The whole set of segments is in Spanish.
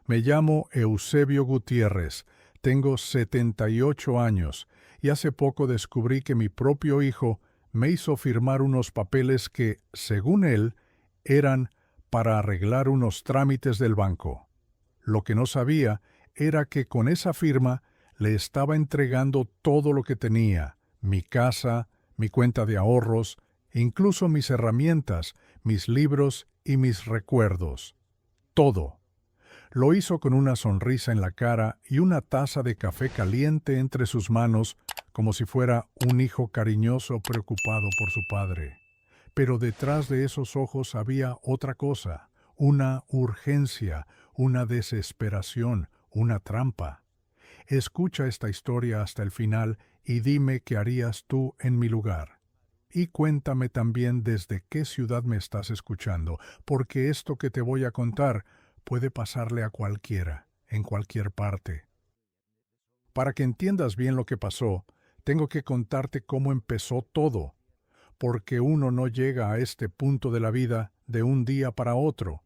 Me llamo Eusebio Gutiérrez, tengo 78 años y hace poco descubrí que mi propio hijo me hizo firmar unos papeles que, según él, eran para arreglar unos trámites del banco. Lo que no sabía era que con esa firma le estaba entregando todo lo que tenía, mi casa, mi cuenta de ahorros, incluso mis herramientas, mis libros y mis recuerdos. Todo. Lo hizo con una sonrisa en la cara y una taza de café caliente entre sus manos, como si fuera un hijo cariñoso preocupado por su padre. Pero detrás de esos ojos había otra cosa, una urgencia, una desesperación, una trampa. Escucha esta historia hasta el final y dime qué harías tú en mi lugar. Y cuéntame también desde qué ciudad me estás escuchando, porque esto que te voy a contar puede pasarle a cualquiera, en cualquier parte. Para que entiendas bien lo que pasó, tengo que contarte cómo empezó todo, porque uno no llega a este punto de la vida de un día para otro.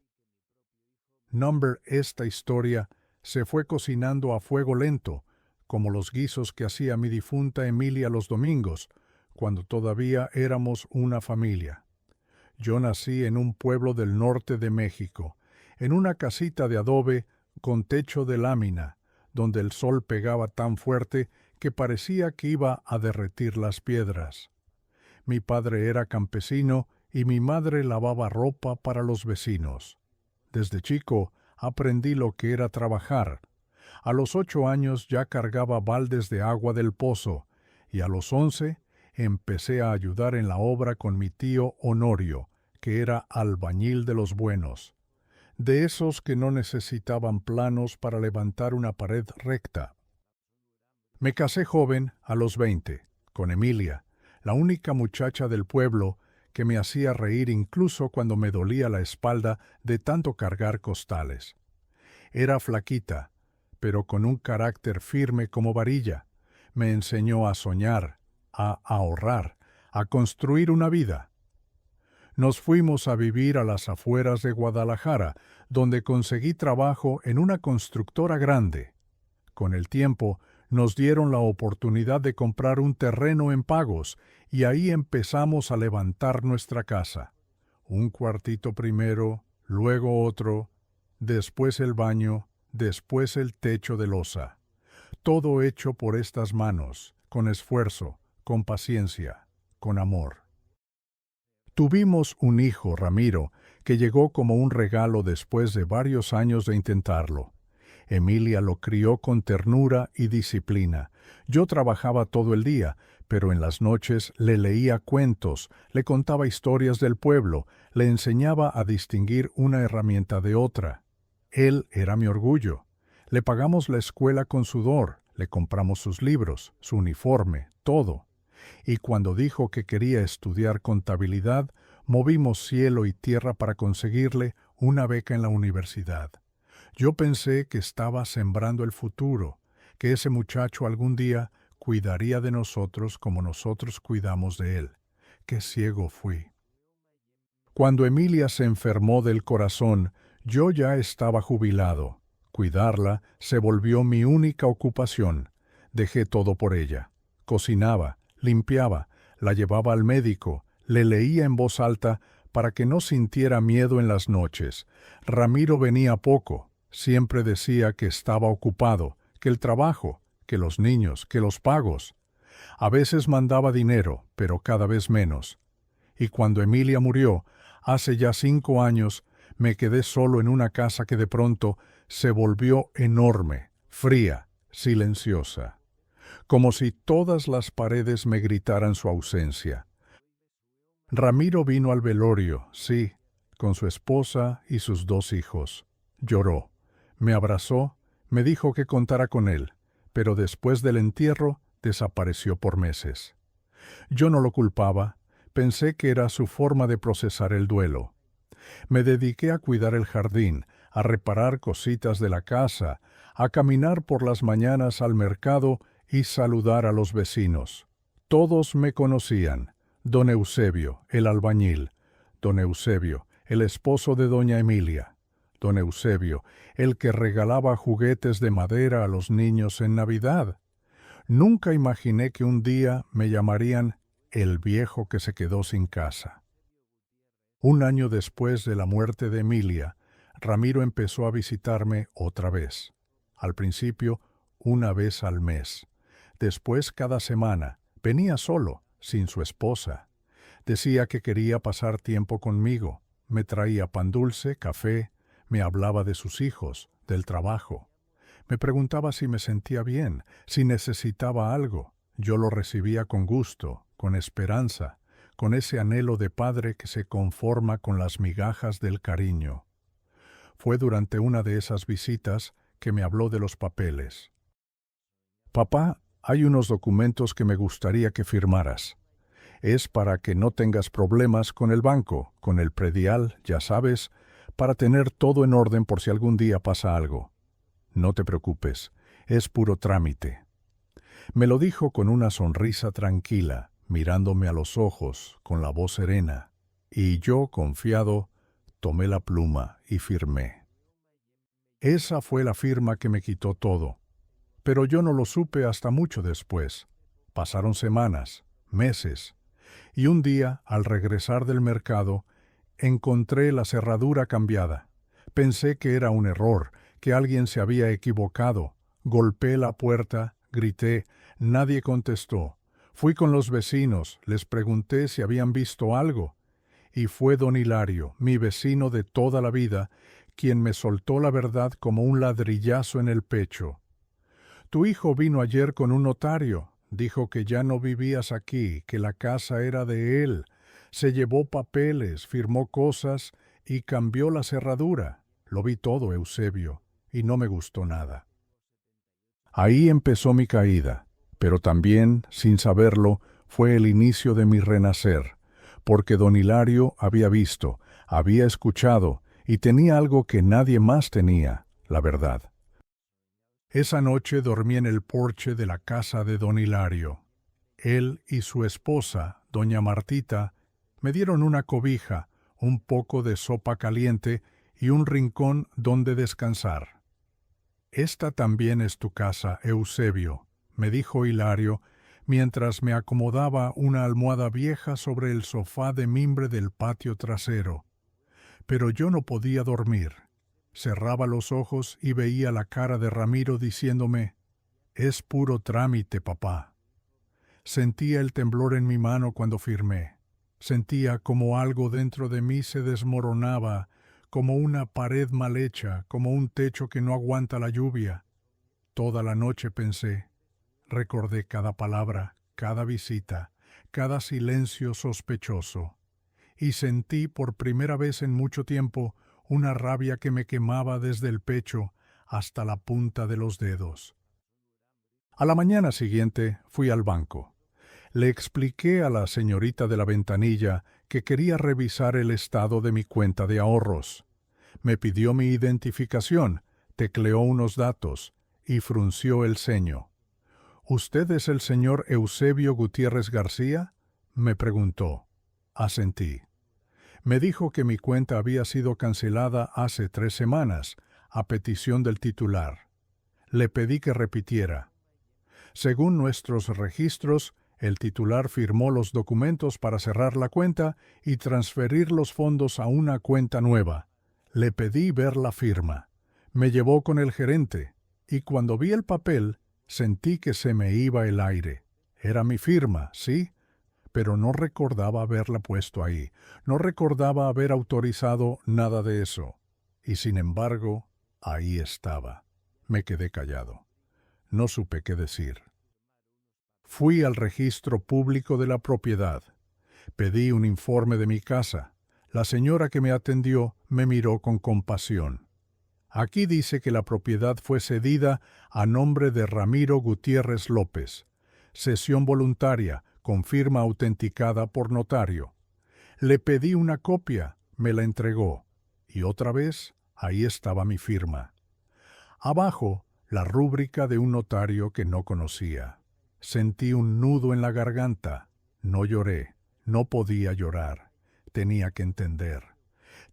Esta historia se fue cocinando a fuego lento, como los guisos que hacía mi difunta Emilia los domingos, cuando todavía éramos una familia. Yo nací en un pueblo del norte de México, en una casita de adobe con techo de lámina, donde el sol pegaba tan fuerte que parecía que iba a derretir las piedras. Mi padre era campesino y mi madre lavaba ropa para los vecinos. Desde chico aprendí lo que era trabajar. A los 8 años ya cargaba baldes de agua del pozo y a los 11 empecé a ayudar en la obra con mi tío Honorio, que era albañil de los buenos, de esos que no necesitaban planos para levantar una pared recta. Me casé joven, a los 20, con Emilia, la única muchacha del pueblo que me hacía reír incluso cuando me dolía la espalda de tanto cargar costales. Era flaquita, pero con un carácter firme como varilla. Me enseñó a soñar, a ahorrar, a construir una vida. Nos fuimos a vivir a las afueras de Guadalajara, donde conseguí trabajo en una constructora grande. Con el tiempo, nos dieron la oportunidad de comprar un terreno en pagos y ahí empezamos a levantar nuestra casa. Un cuartito primero, luego otro, después el baño, después el techo de losa. Todo hecho por estas manos, con esfuerzo, con paciencia, con amor. Tuvimos un hijo, Ramiro, que llegó como un regalo después de varios años de intentarlo. Emilia lo crió con ternura y disciplina. Yo trabajaba todo el día, pero en las noches le leía cuentos, le contaba historias del pueblo, le enseñaba a distinguir una herramienta de otra. Él era mi orgullo. Le pagamos la escuela con sudor, le compramos sus libros, su uniforme, todo. Y cuando dijo que quería estudiar contabilidad, movimos cielo y tierra para conseguirle una beca en la universidad. Yo pensé que estaba sembrando el futuro, que ese muchacho algún día cuidaría de nosotros como nosotros cuidamos de él. Qué ciego fui. Cuando Emilia se enfermó del corazón, yo ya estaba jubilado. Cuidarla se volvió mi única ocupación. Dejé todo por ella. Cocinaba, limpiaba, la llevaba al médico, le leía en voz alta para que no sintiera miedo en las noches. Ramiro venía poco. Siempre decía que estaba ocupado, que el trabajo, que los niños, que los pagos. A veces mandaba dinero, pero cada vez menos. Y cuando Emilia murió, hace ya 5 años, me quedé solo en una casa que de pronto se volvió enorme, fría, silenciosa. Como si todas las paredes me gritaran su ausencia. Ramiro vino al velorio, sí, con su esposa y sus 2 hijos. Lloró. Me abrazó, me dijo que contara con él, pero después del entierro desapareció por meses. Yo no lo culpaba, pensé que era su forma de procesar el duelo. Me dediqué a cuidar el jardín, a reparar cositas de la casa, a caminar por las mañanas al mercado y saludar a los vecinos. Todos me conocían. Don Eusebio, el albañil. Don Eusebio, el esposo de doña Emilia. don Eusebio, el que regalaba juguetes de madera a los niños en Navidad. Nunca imaginé que un día me llamarían el viejo que se quedó sin casa. Un año después de la muerte de Emilia, Ramiro empezó a visitarme otra vez. Al principio, una vez al mes. Después, cada semana. Venía solo, sin su esposa. Decía que quería pasar tiempo conmigo. Me traía pan dulce, café, me hablaba de sus hijos, del trabajo. Me preguntaba si me sentía bien, si necesitaba algo. Yo lo recibía con gusto, con esperanza, con ese anhelo de padre que se conforma con las migajas del cariño. Fue durante una de esas visitas que me habló de los papeles. Papá, hay unos documentos que me gustaría que firmaras. Es para que no tengas problemas con el banco, con el predial, ya sabes, para tener todo en orden por si algún día pasa algo. No te preocupes, es puro trámite. Me lo dijo con una sonrisa tranquila, mirándome a los ojos, con la voz serena, y yo, confiado, tomé la pluma y firmé. Esa fue la firma que me quitó todo, pero yo no lo supe hasta mucho después. Pasaron semanas, meses, y un día, al regresar del mercado, encontré la cerradura cambiada. Pensé que era un error, que alguien se había equivocado. Golpeé la puerta, grité, nadie contestó. Fui con los vecinos, les pregunté si habían visto algo. Y fue don Hilario, mi vecino de toda la vida, quien me soltó la verdad como un ladrillazo en el pecho. Tu hijo vino ayer con un notario. Dijo que ya no vivías aquí, que la casa era de él. Se llevó papeles, firmó cosas y cambió la cerradura. Lo vi todo, Eusebio, y no me gustó nada. Ahí empezó mi caída, pero también, sin saberlo, fue el inicio de mi renacer, porque don Hilario había visto, había escuchado, y tenía algo que nadie más tenía, la verdad. Esa noche dormí en el porche de la casa de don Hilario. Él y su esposa, doña Martita, me dieron una cobija, un poco de sopa caliente y un rincón donde descansar. «Esta también es tu casa, Eusebio», me dijo Hilario, mientras me acomodaba una almohada vieja sobre el sofá de mimbre del patio trasero. Pero yo no podía dormir. Cerraba los ojos y veía la cara de Ramiro diciéndome, «Es puro trámite, papá». Sentía el temblor en mi mano cuando firmé. Sentía como algo dentro de mí se desmoronaba, como una pared mal hecha, como un techo que no aguanta la lluvia. Toda la noche pensé. Recordé cada palabra, cada visita, cada silencio sospechoso. Y sentí por primera vez en mucho tiempo una rabia que me quemaba desde el pecho hasta la punta de los dedos. A la mañana siguiente fui al banco. Le expliqué a la señorita de la ventanilla que quería revisar el estado de mi cuenta de ahorros. Me pidió mi identificación, tecleó unos datos y frunció el ceño. «¿Usted es el señor Eusebio Gutiérrez García?», me preguntó. Asentí. Me dijo que mi cuenta había sido cancelada hace 3 semanas, a petición del titular. Le pedí que repitiera. Según nuestros registros, el titular firmó los documentos para cerrar la cuenta y transferir los fondos a una cuenta nueva. Le pedí ver la firma. Me llevó con el gerente, y cuando vi el papel, sentí que se me iba el aire. Era mi firma, sí, pero no recordaba haberla puesto ahí. No recordaba haber autorizado nada de eso. Y sin embargo, ahí estaba. Me quedé callado. No supe qué decir. Fui al registro público de la propiedad. Pedí un informe de mi casa. La señora que me atendió me miró con compasión. Aquí dice que la propiedad fue cedida a nombre de Ramiro Gutiérrez López. Cesión voluntaria, con firma autenticada por notario. Le pedí una copia, me la entregó. Y otra vez, ahí estaba mi firma. Abajo, la rúbrica de un notario que no conocía. Sentí un nudo en la garganta. No lloré, no podía llorar. Tenía que entender.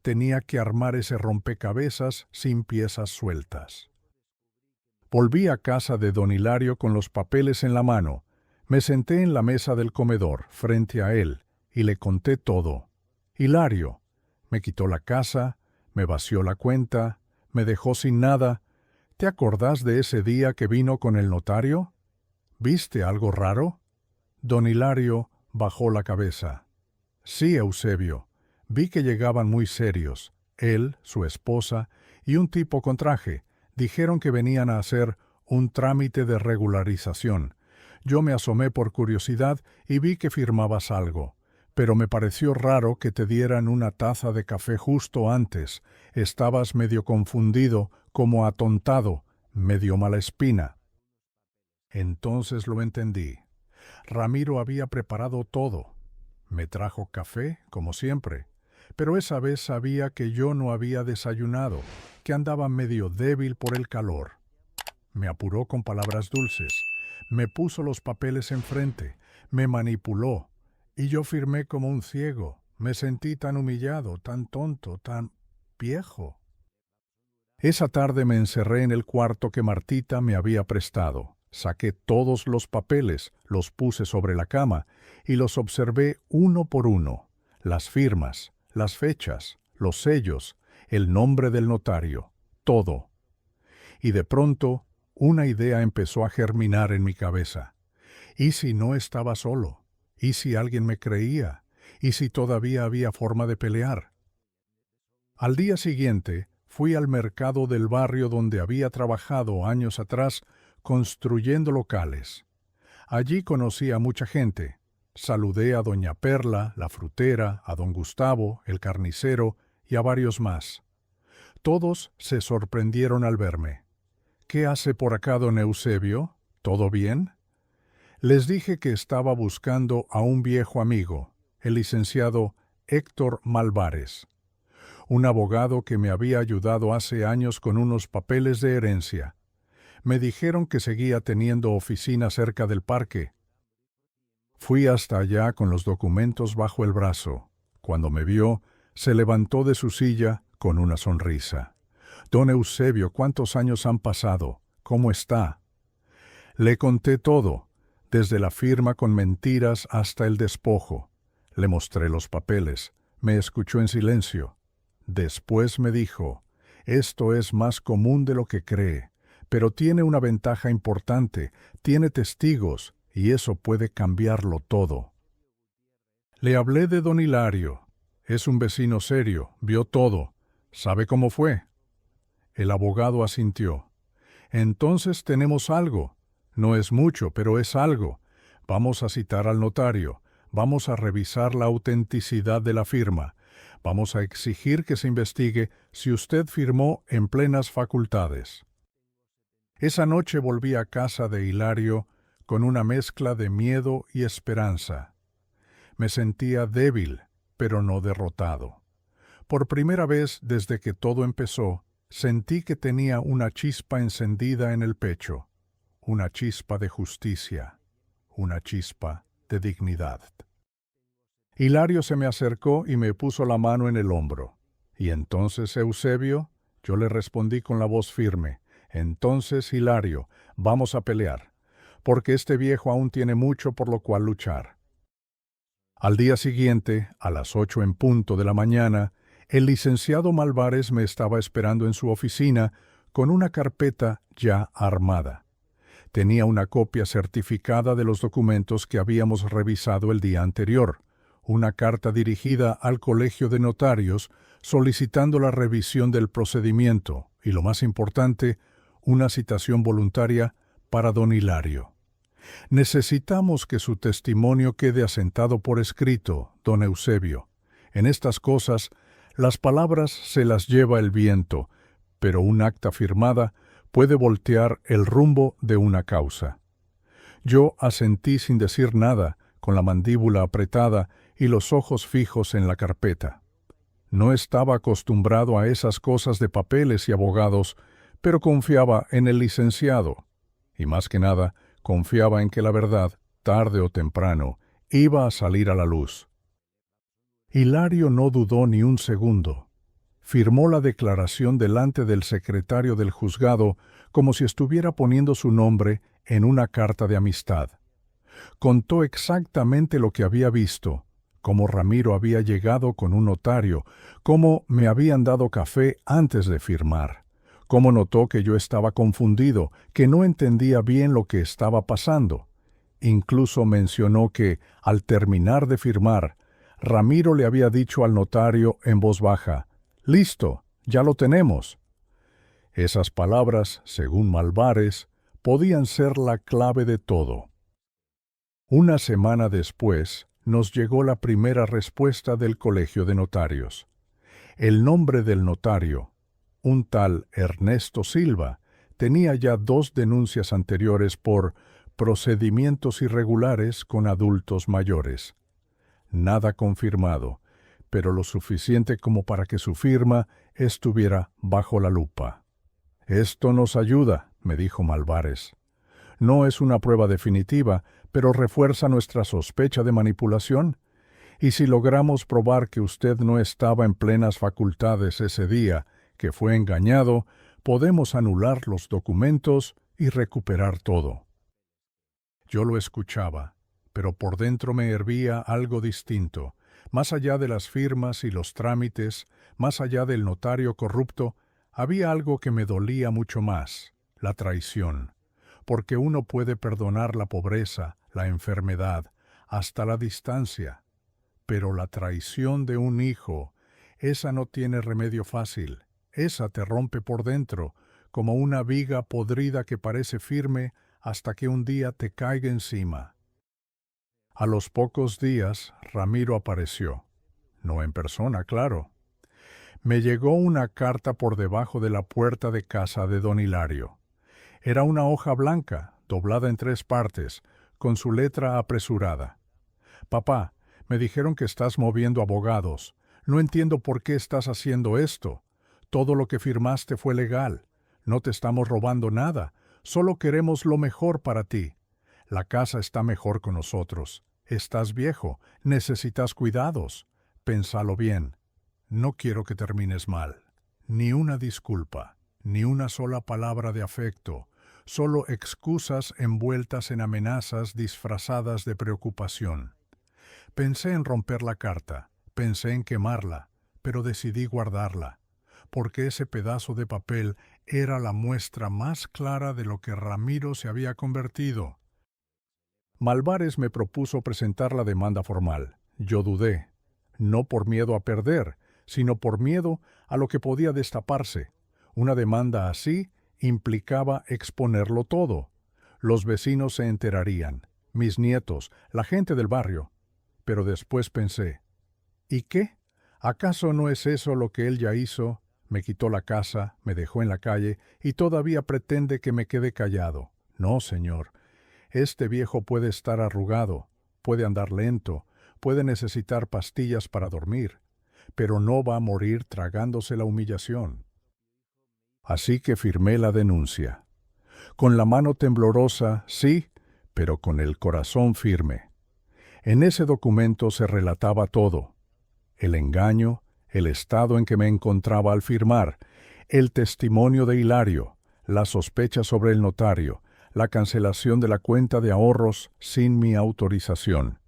tenía que armar ese rompecabezas sin piezas sueltas. Volví a casa de don Hilario con los papeles en la mano. Me senté en la mesa del comedor, frente a él, y le conté todo. Hilario me quitó la casa, me vació la cuenta, me dejó sin nada. ¿Te acordás de ese día que vino con el notario? ¿Viste algo raro? Don Hilario bajó la cabeza. Sí, Eusebio, vi que llegaban muy serios. Él, su esposa y un tipo con traje. Dijeron que venían a hacer un trámite de regularización. Yo me asomé por curiosidad y vi que firmabas algo, pero me pareció raro que te dieran una taza de café justo antes. Estabas medio confundido, como atontado, medio mala espina. Entonces lo entendí. Ramiro había preparado todo. Me trajo café, como siempre, pero esa vez sabía que yo no había desayunado, que andaba medio débil por el calor. Me apuró con palabras dulces, me puso los papeles enfrente, me manipuló, y yo firmé como un ciego. Me sentí tan humillado, tan tonto, tan viejo. Esa tarde me encerré en el cuarto que Martita me había prestado. Saqué todos los papeles, los puse sobre la cama y los observé uno por uno. Las firmas, las fechas, los sellos, el nombre del notario, todo. Y de pronto, una idea empezó a germinar en mi cabeza. ¿Y si no estaba solo? ¿Y si alguien me creía? ¿Y si todavía había forma de pelear? Al día siguiente, fui al mercado del barrio donde había trabajado años atrás construyendo locales. Allí conocí a mucha gente. Saludé a doña Perla, la frutera, a don Gustavo, el carnicero, y a varios más. Todos se sorprendieron al verme. ¿Qué hace por acá don Eusebio? ¿Todo bien? Les dije que estaba buscando a un viejo amigo, el licenciado Héctor Malvares, un abogado que me había ayudado hace años con unos papeles de herencia. Me dijeron que seguía teniendo oficina cerca del parque. Fui hasta allá con los documentos bajo el brazo. Cuando me vio, se levantó de su silla con una sonrisa. Don Eusebio, ¿cuántos años han pasado? ¿Cómo está? Le conté todo, desde la firma con mentiras hasta el despojo. Le mostré los papeles. Me escuchó en silencio. Después me dijo, esto es más común de lo que cree, pero tiene una ventaja importante, tiene testigos, y eso puede cambiarlo todo. Le hablé de don Hilario. Es un vecino serio, vio todo. ¿Sabe cómo fue? El abogado asintió. Entonces tenemos algo. No es mucho, pero es algo. Vamos a citar al notario. Vamos a revisar la autenticidad de la firma. Vamos a exigir que se investigue si usted firmó en plenas facultades. Esa noche volví a casa de Hilario con una mezcla de miedo y esperanza. Me sentía débil, pero no derrotado. Por primera vez desde que todo empezó, sentí que tenía una chispa encendida en el pecho, una chispa de justicia, una chispa de dignidad. Hilario se me acercó y me puso la mano en el hombro. ¿Y entonces, Eusebio? Yo le respondí con la voz firme. Entonces, Hilario, vamos a pelear, porque este viejo aún tiene mucho por lo cual luchar. Al día siguiente, a las 8 en punto de la mañana, el licenciado Malvares me estaba esperando en su oficina con una carpeta ya armada. Tenía una copia certificada de los documentos que habíamos revisado el día anterior, una carta dirigida al Colegio de Notarios solicitando la revisión del procedimiento y, lo más importante, una citación voluntaria para don Hilario. Necesitamos que su testimonio quede asentado por escrito, don Eusebio. En estas cosas, las palabras se las lleva el viento, pero un acta firmada puede voltear el rumbo de una causa. Yo asentí sin decir nada, con la mandíbula apretada y los ojos fijos en la carpeta. No estaba acostumbrado a esas cosas de papeles y abogados, pero confiaba en el licenciado. Y más que nada, confiaba en que la verdad, tarde o temprano, iba a salir a la luz. Hilario no dudó ni un segundo. Firmó la declaración delante del secretario del juzgado como si estuviera poniendo su nombre en una carta de amistad. Contó exactamente lo que había visto, cómo Ramiro había llegado con un notario, cómo me habían dado café antes de firmar, cómo notó que yo estaba confundido, que no entendía bien lo que estaba pasando. Incluso mencionó que, al terminar de firmar, Ramiro le había dicho al notario en voz baja: «Listo, ya lo tenemos». Esas palabras, según Malvares, podían ser la clave de todo. Una semana después, nos llegó la primera respuesta del Colegio de Notarios. El nombre del notario, un tal Ernesto Silva, tenía ya 2 denuncias anteriores por procedimientos irregulares con adultos mayores. Nada confirmado, pero lo suficiente como para que su firma estuviera bajo la lupa. «Esto nos ayuda», me dijo Malvares. «No es una prueba definitiva, pero refuerza nuestra sospecha de manipulación. Y si logramos probar que usted no estaba en plenas facultades ese día, que fue engañado, podemos anular los documentos y recuperar todo». Yo lo escuchaba, pero por dentro me hervía algo distinto. Más allá de las firmas y los trámites, más allá del notario corrupto, había algo que me dolía mucho más: la traición. Porque uno puede perdonar la pobreza, la enfermedad, hasta la distancia. Pero la traición de un hijo, esa no tiene remedio fácil. Esa te rompe por dentro, como una viga podrida que parece firme hasta que un día te caiga encima. A los pocos días, Ramiro apareció. No en persona, claro. Me llegó una carta por debajo de la puerta de casa de don Hilario. Era una hoja blanca, doblada en 3 partes, con su letra apresurada. «Papá, me dijeron que estás moviendo abogados. No entiendo por qué estás haciendo esto. Todo lo que firmaste fue legal. No te estamos robando nada. Solo queremos lo mejor para ti. La casa está mejor con nosotros. Estás viejo. Necesitas cuidados. Pénsalo bien. No quiero que termines mal. Ni una disculpa, ni una sola palabra de afecto, solo excusas envueltas en amenazas disfrazadas de preocupación». Pensé en romper la carta, pensé en quemarla, pero decidí guardarla, porque ese pedazo de papel era la muestra más clara de lo que Ramiro se había convertido. Malvares me propuso presentar la demanda formal. Yo dudé, no por miedo a perder, sino por miedo a lo que podía destaparse. Una demanda así implicaba exponerlo todo. Los vecinos se enterarían, mis nietos, la gente del barrio. Pero después pensé, ¿y qué? ¿Acaso no es eso lo que él ya hizo? Me quitó la casa, me dejó en la calle y todavía pretende que me quede callado. No, señor. Este viejo puede estar arrugado, puede andar lento, puede necesitar pastillas para dormir, pero no va a morir tragándose la humillación. Así que firmé la denuncia. Con la mano temblorosa, sí, pero con el corazón firme. En ese documento se relataba todo: el engaño, el estado en que me encontraba al firmar, el testimonio de Hilario, la sospecha sobre el notario, la cancelación de la cuenta de ahorros sin mi autorización.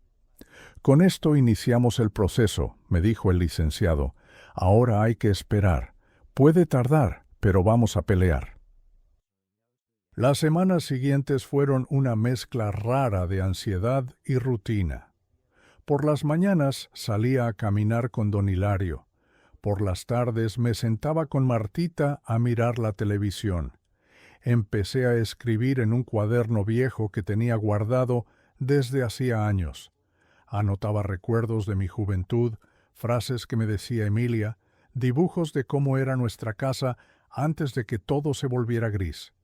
«Con esto iniciamos el proceso», me dijo el licenciado. «Ahora hay que esperar. Puede tardar, pero vamos a pelear». Las semanas siguientes fueron una mezcla rara de ansiedad y rutina. Por las mañanas salía a caminar con don Hilario. Por las tardes me sentaba con Martita a mirar la televisión. Empecé a escribir en un cuaderno viejo que tenía guardado desde hacía años. Anotaba recuerdos de mi juventud, frases que me decía Emilia, dibujos de cómo era nuestra casa antes de que todo se volviera gris.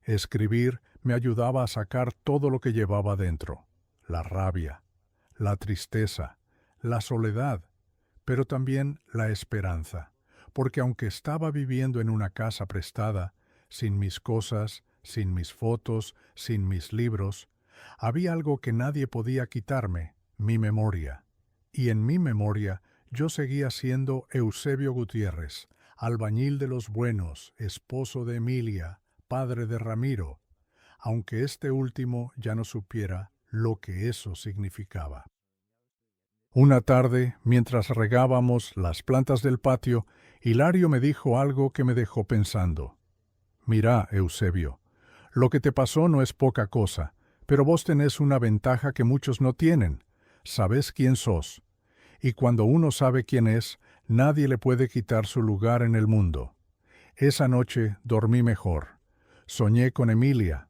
Escribir me ayudaba a sacar todo lo que llevaba dentro: la rabia, la tristeza, la soledad, pero también la esperanza, porque aunque estaba viviendo en una casa prestada, sin mis cosas, sin mis fotos, sin mis libros, había algo que nadie podía quitarme: mi memoria. Y en mi memoria yo seguía siendo Eusebio Gutiérrez, albañil de los buenos, esposo de Emilia, padre de Ramiro, aunque este último ya no supiera lo que eso significaba. Una tarde, mientras regábamos las plantas del patio, Hilario me dijo algo que me dejó pensando. Mira, Eusebio, lo que te pasó no es poca cosa, pero vos tenés una ventaja que muchos no tienen. Sabés quién sos. Y cuando uno sabe quién es, nadie le puede quitar su lugar en el mundo. Esa noche dormí mejor. Soñé con Emilia.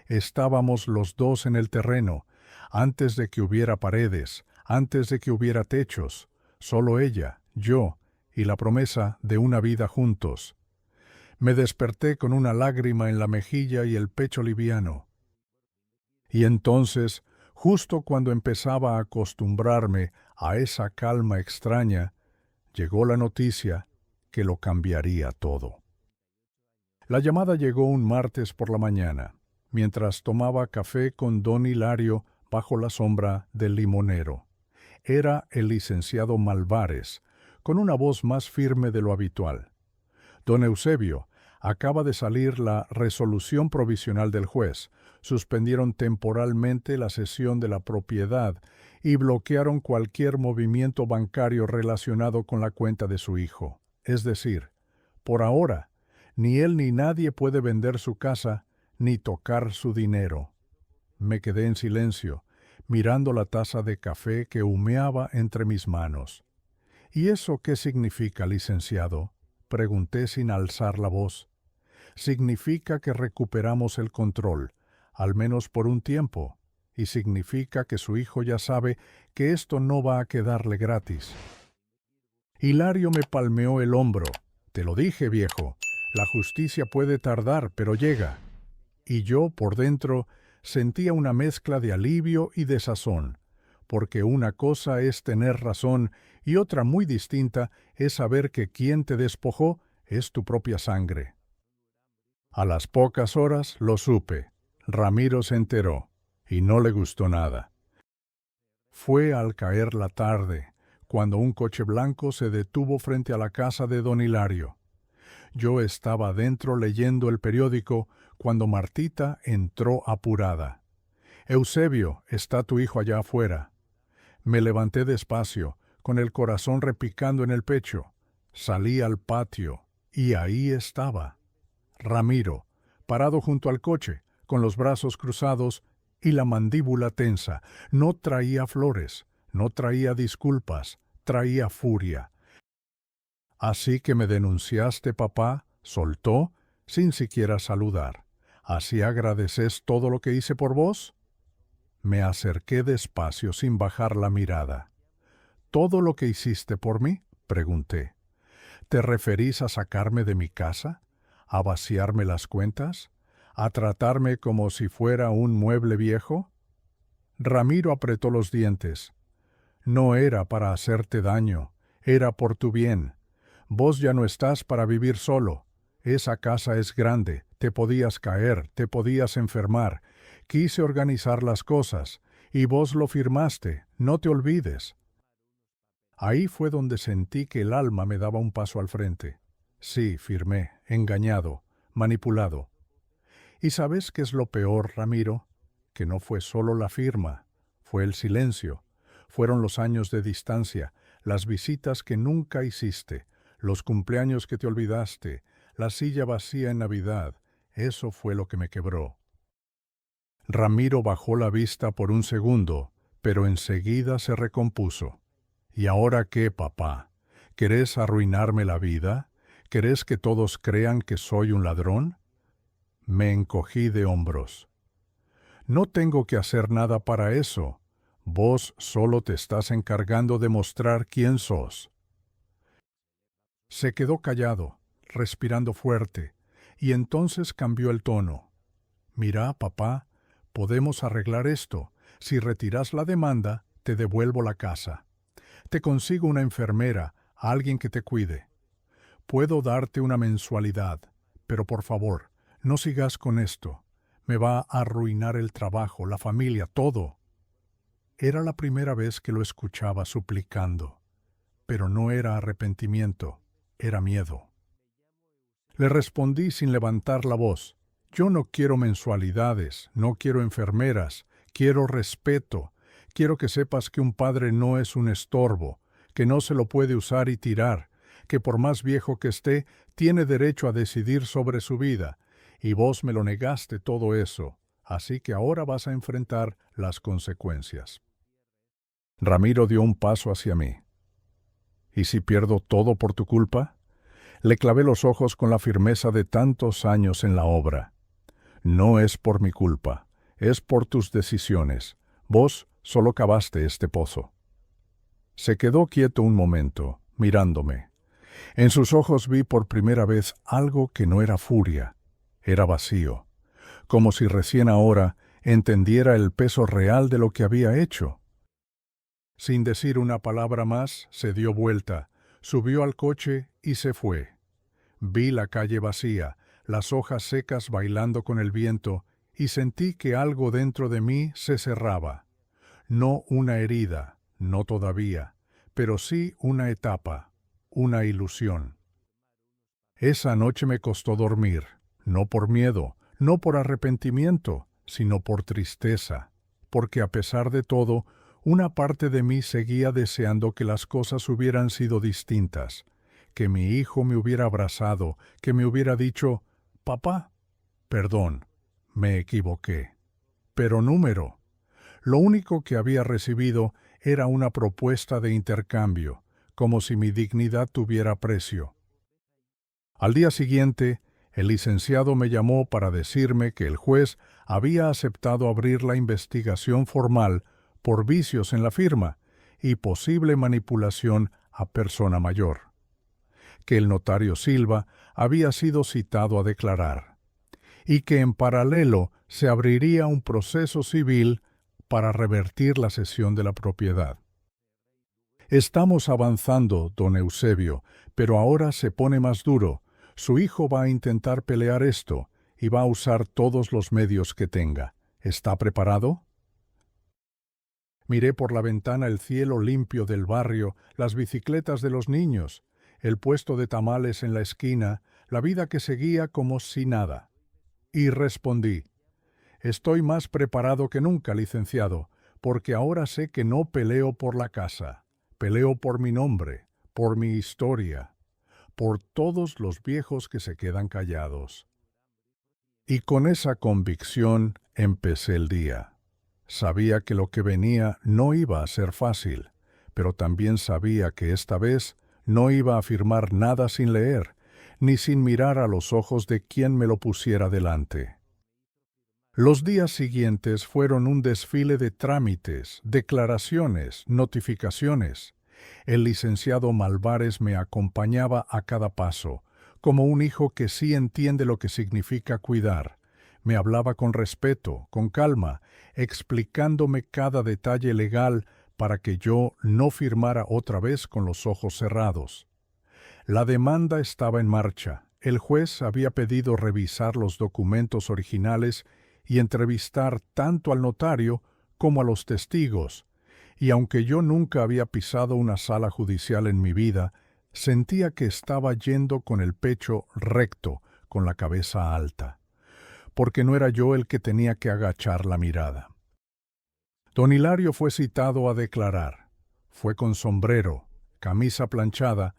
Estábamos los dos en el terreno, antes de que hubiera paredes, antes de que hubiera techos, solo ella, yo, y la promesa de una vida juntos. Me desperté con una lágrima en la mejilla y el pecho liviano. Y entonces, justo cuando empezaba a acostumbrarme a esa calma extraña, llegó la noticia que lo cambiaría todo. La llamada llegó un martes por la mañana, mientras tomaba café con don Hilario bajo la sombra del limonero. Era el licenciado Malvares, con una voz más firme de lo habitual. Don Eusebio, acaba de salir la resolución provisional del juez. Suspendieron temporalmente la cesión de la propiedad y bloquearon cualquier movimiento bancario relacionado con la cuenta de su hijo. Es decir, por ahora, ni él ni nadie puede vender su casa ni tocar su dinero. Me quedé en silencio, mirando la taza de café que humeaba entre mis manos. ¿Y eso qué significa, licenciado?, pregunté sin alzar la voz. Significa que recuperamos el control, al menos por un tiempo, y significa que su hijo ya sabe que esto no va a quedarle gratis. Hilario me palmeó el hombro. Te lo dije, viejo, la justicia puede tardar, pero llega. Y yo, por dentro, sentía una mezcla de alivio y desazón, porque una cosa es tener razón y otra muy distinta es saber que quien te despojó es tu propia sangre. A las pocas horas lo supe. Ramiro se enteró, y no le gustó nada. Fue al caer la tarde, cuando un coche blanco se detuvo frente a la casa de don Hilario. Yo estaba dentro leyendo el periódico cuando Martita entró apurada. «Eusebio, está tu hijo allá afuera». Me levanté despacio, con el corazón repicando en el pecho. Salí al patio, y ahí estaba Ramiro, parado junto al coche, con los brazos cruzados y la mandíbula tensa. No traía flores, no traía disculpas, traía furia. «Así que me denunciaste, papá», soltó, sin siquiera saludar. «¿Así agradeces todo lo que hice por vos?» Me acerqué despacio sin bajar la mirada. «¿Todo lo que hiciste por mí?», pregunté. «¿Te referís a sacarme de mi casa? ¿A vaciarme las cuentas? ¿A tratarme como si fuera un mueble viejo?» Ramiro apretó los dientes. «No era para hacerte daño, era por tu bien. Vos ya no estás para vivir solo. Esa casa es grande, te podías caer, te podías enfermar. Quise organizar las cosas, y vos lo firmaste, no te olvides». Ahí fue donde sentí que el alma me daba un paso al frente. Sí, firmé, engañado, manipulado. ¿Y sabes qué es lo peor, Ramiro? Que no fue solo la firma, fue el silencio. Fueron los años de distancia, las visitas que nunca hiciste, los cumpleaños que te olvidaste, la silla vacía en Navidad. Eso fue lo que me quebró. Ramiro bajó la vista por un segundo, pero enseguida se recompuso. «¿Y ahora qué, papá? ¿Querés arruinarme la vida? ¿Querés que todos crean que soy un ladrón?» Me encogí de hombros. «No tengo que hacer nada para eso. Vos solo te estás encargando de mostrar quién sos». Se quedó callado, respirando fuerte, y entonces cambió el tono. «Mira, papá, podemos arreglar esto. Si retirás la demanda, te devuelvo la casa. Te consigo una enfermera, alguien que te cuide. Puedo darte una mensualidad, pero por favor, no sigas con esto. Me va a arruinar el trabajo, la familia, todo». Era la primera vez que lo escuchaba suplicando, pero no era arrepentimiento, era miedo. Le respondí sin levantar la voz. Yo no quiero mensualidades, no quiero enfermeras, quiero respeto. Quiero que sepas que un padre no es un estorbo, que no se lo puede usar y tirar, que por más viejo que esté, tiene derecho a decidir sobre su vida. Y vos me lo negaste todo eso, así que ahora vas a enfrentar las consecuencias. Ramiro dio un paso hacia mí. ¿Y si pierdo todo por tu culpa? Le clavé los ojos con la firmeza de tantos años en la obra. No es por mi culpa, es por tus decisiones. Vos solo cavaste este pozo. Se quedó quieto un momento, mirándome. En sus ojos vi por primera vez algo que no era furia, era vacío, como si recién ahora entendiera el peso real de lo que había hecho. Sin decir una palabra más, se dio vuelta, subió al coche y se fue. Vi la calle vacía, las hojas secas bailando con el viento, y sentí que algo dentro de mí se cerraba. No una herida, no todavía, pero sí una etapa, una ilusión. Esa noche me costó dormir, no por miedo, no por arrepentimiento, sino por tristeza, porque a pesar de todo, una parte de mí seguía deseando que las cosas hubieran sido distintas, que mi hijo me hubiera abrazado, que me hubiera dicho, «Papá, perdón, me equivoqué». Pero número. Lo único que había recibido era una propuesta de intercambio, como si mi dignidad tuviera precio. Al día siguiente, el licenciado me llamó para decirme que el juez había aceptado abrir la investigación formal por vicios en la firma y posible manipulación a persona mayor, que el notario Silva había sido citado a declarar, y que en paralelo se abriría un proceso civil para revertir la cesión de la propiedad. Estamos avanzando, don Eusebio, pero ahora se pone más duro. Su hijo va a intentar pelear esto y va a usar todos los medios que tenga. ¿Está preparado? Miré por la ventana el cielo limpio del barrio, las bicicletas de los niños, el puesto de tamales en la esquina, la vida que seguía como si nada. Y respondí, «Estoy más preparado que nunca, licenciado, porque ahora sé que no peleo por la casa, peleo por mi nombre, por mi historia, por todos los viejos que se quedan callados». Y con esa convicción empecé el día. Sabía que lo que venía no iba a ser fácil, pero también sabía que esta vez no iba a firmar nada sin leer, ni sin mirar a los ojos de quien me lo pusiera delante. Los días siguientes fueron un desfile de trámites, declaraciones, notificaciones. El licenciado Malvares me acompañaba a cada paso, como un hijo que sí entiende lo que significa cuidar. Me hablaba con respeto, con calma, explicándome cada detalle legal para que yo no firmara otra vez con los ojos cerrados. La demanda estaba en marcha. El juez había pedido revisar los documentos originales y entrevistar tanto al notario como a los testigos, y aunque yo nunca había pisado una sala judicial en mi vida, sentía que estaba yendo con el pecho recto, con la cabeza alta, porque no era yo el que tenía que agachar la mirada. Don Hilario fue citado a declarar. Fue con sombrero, camisa planchada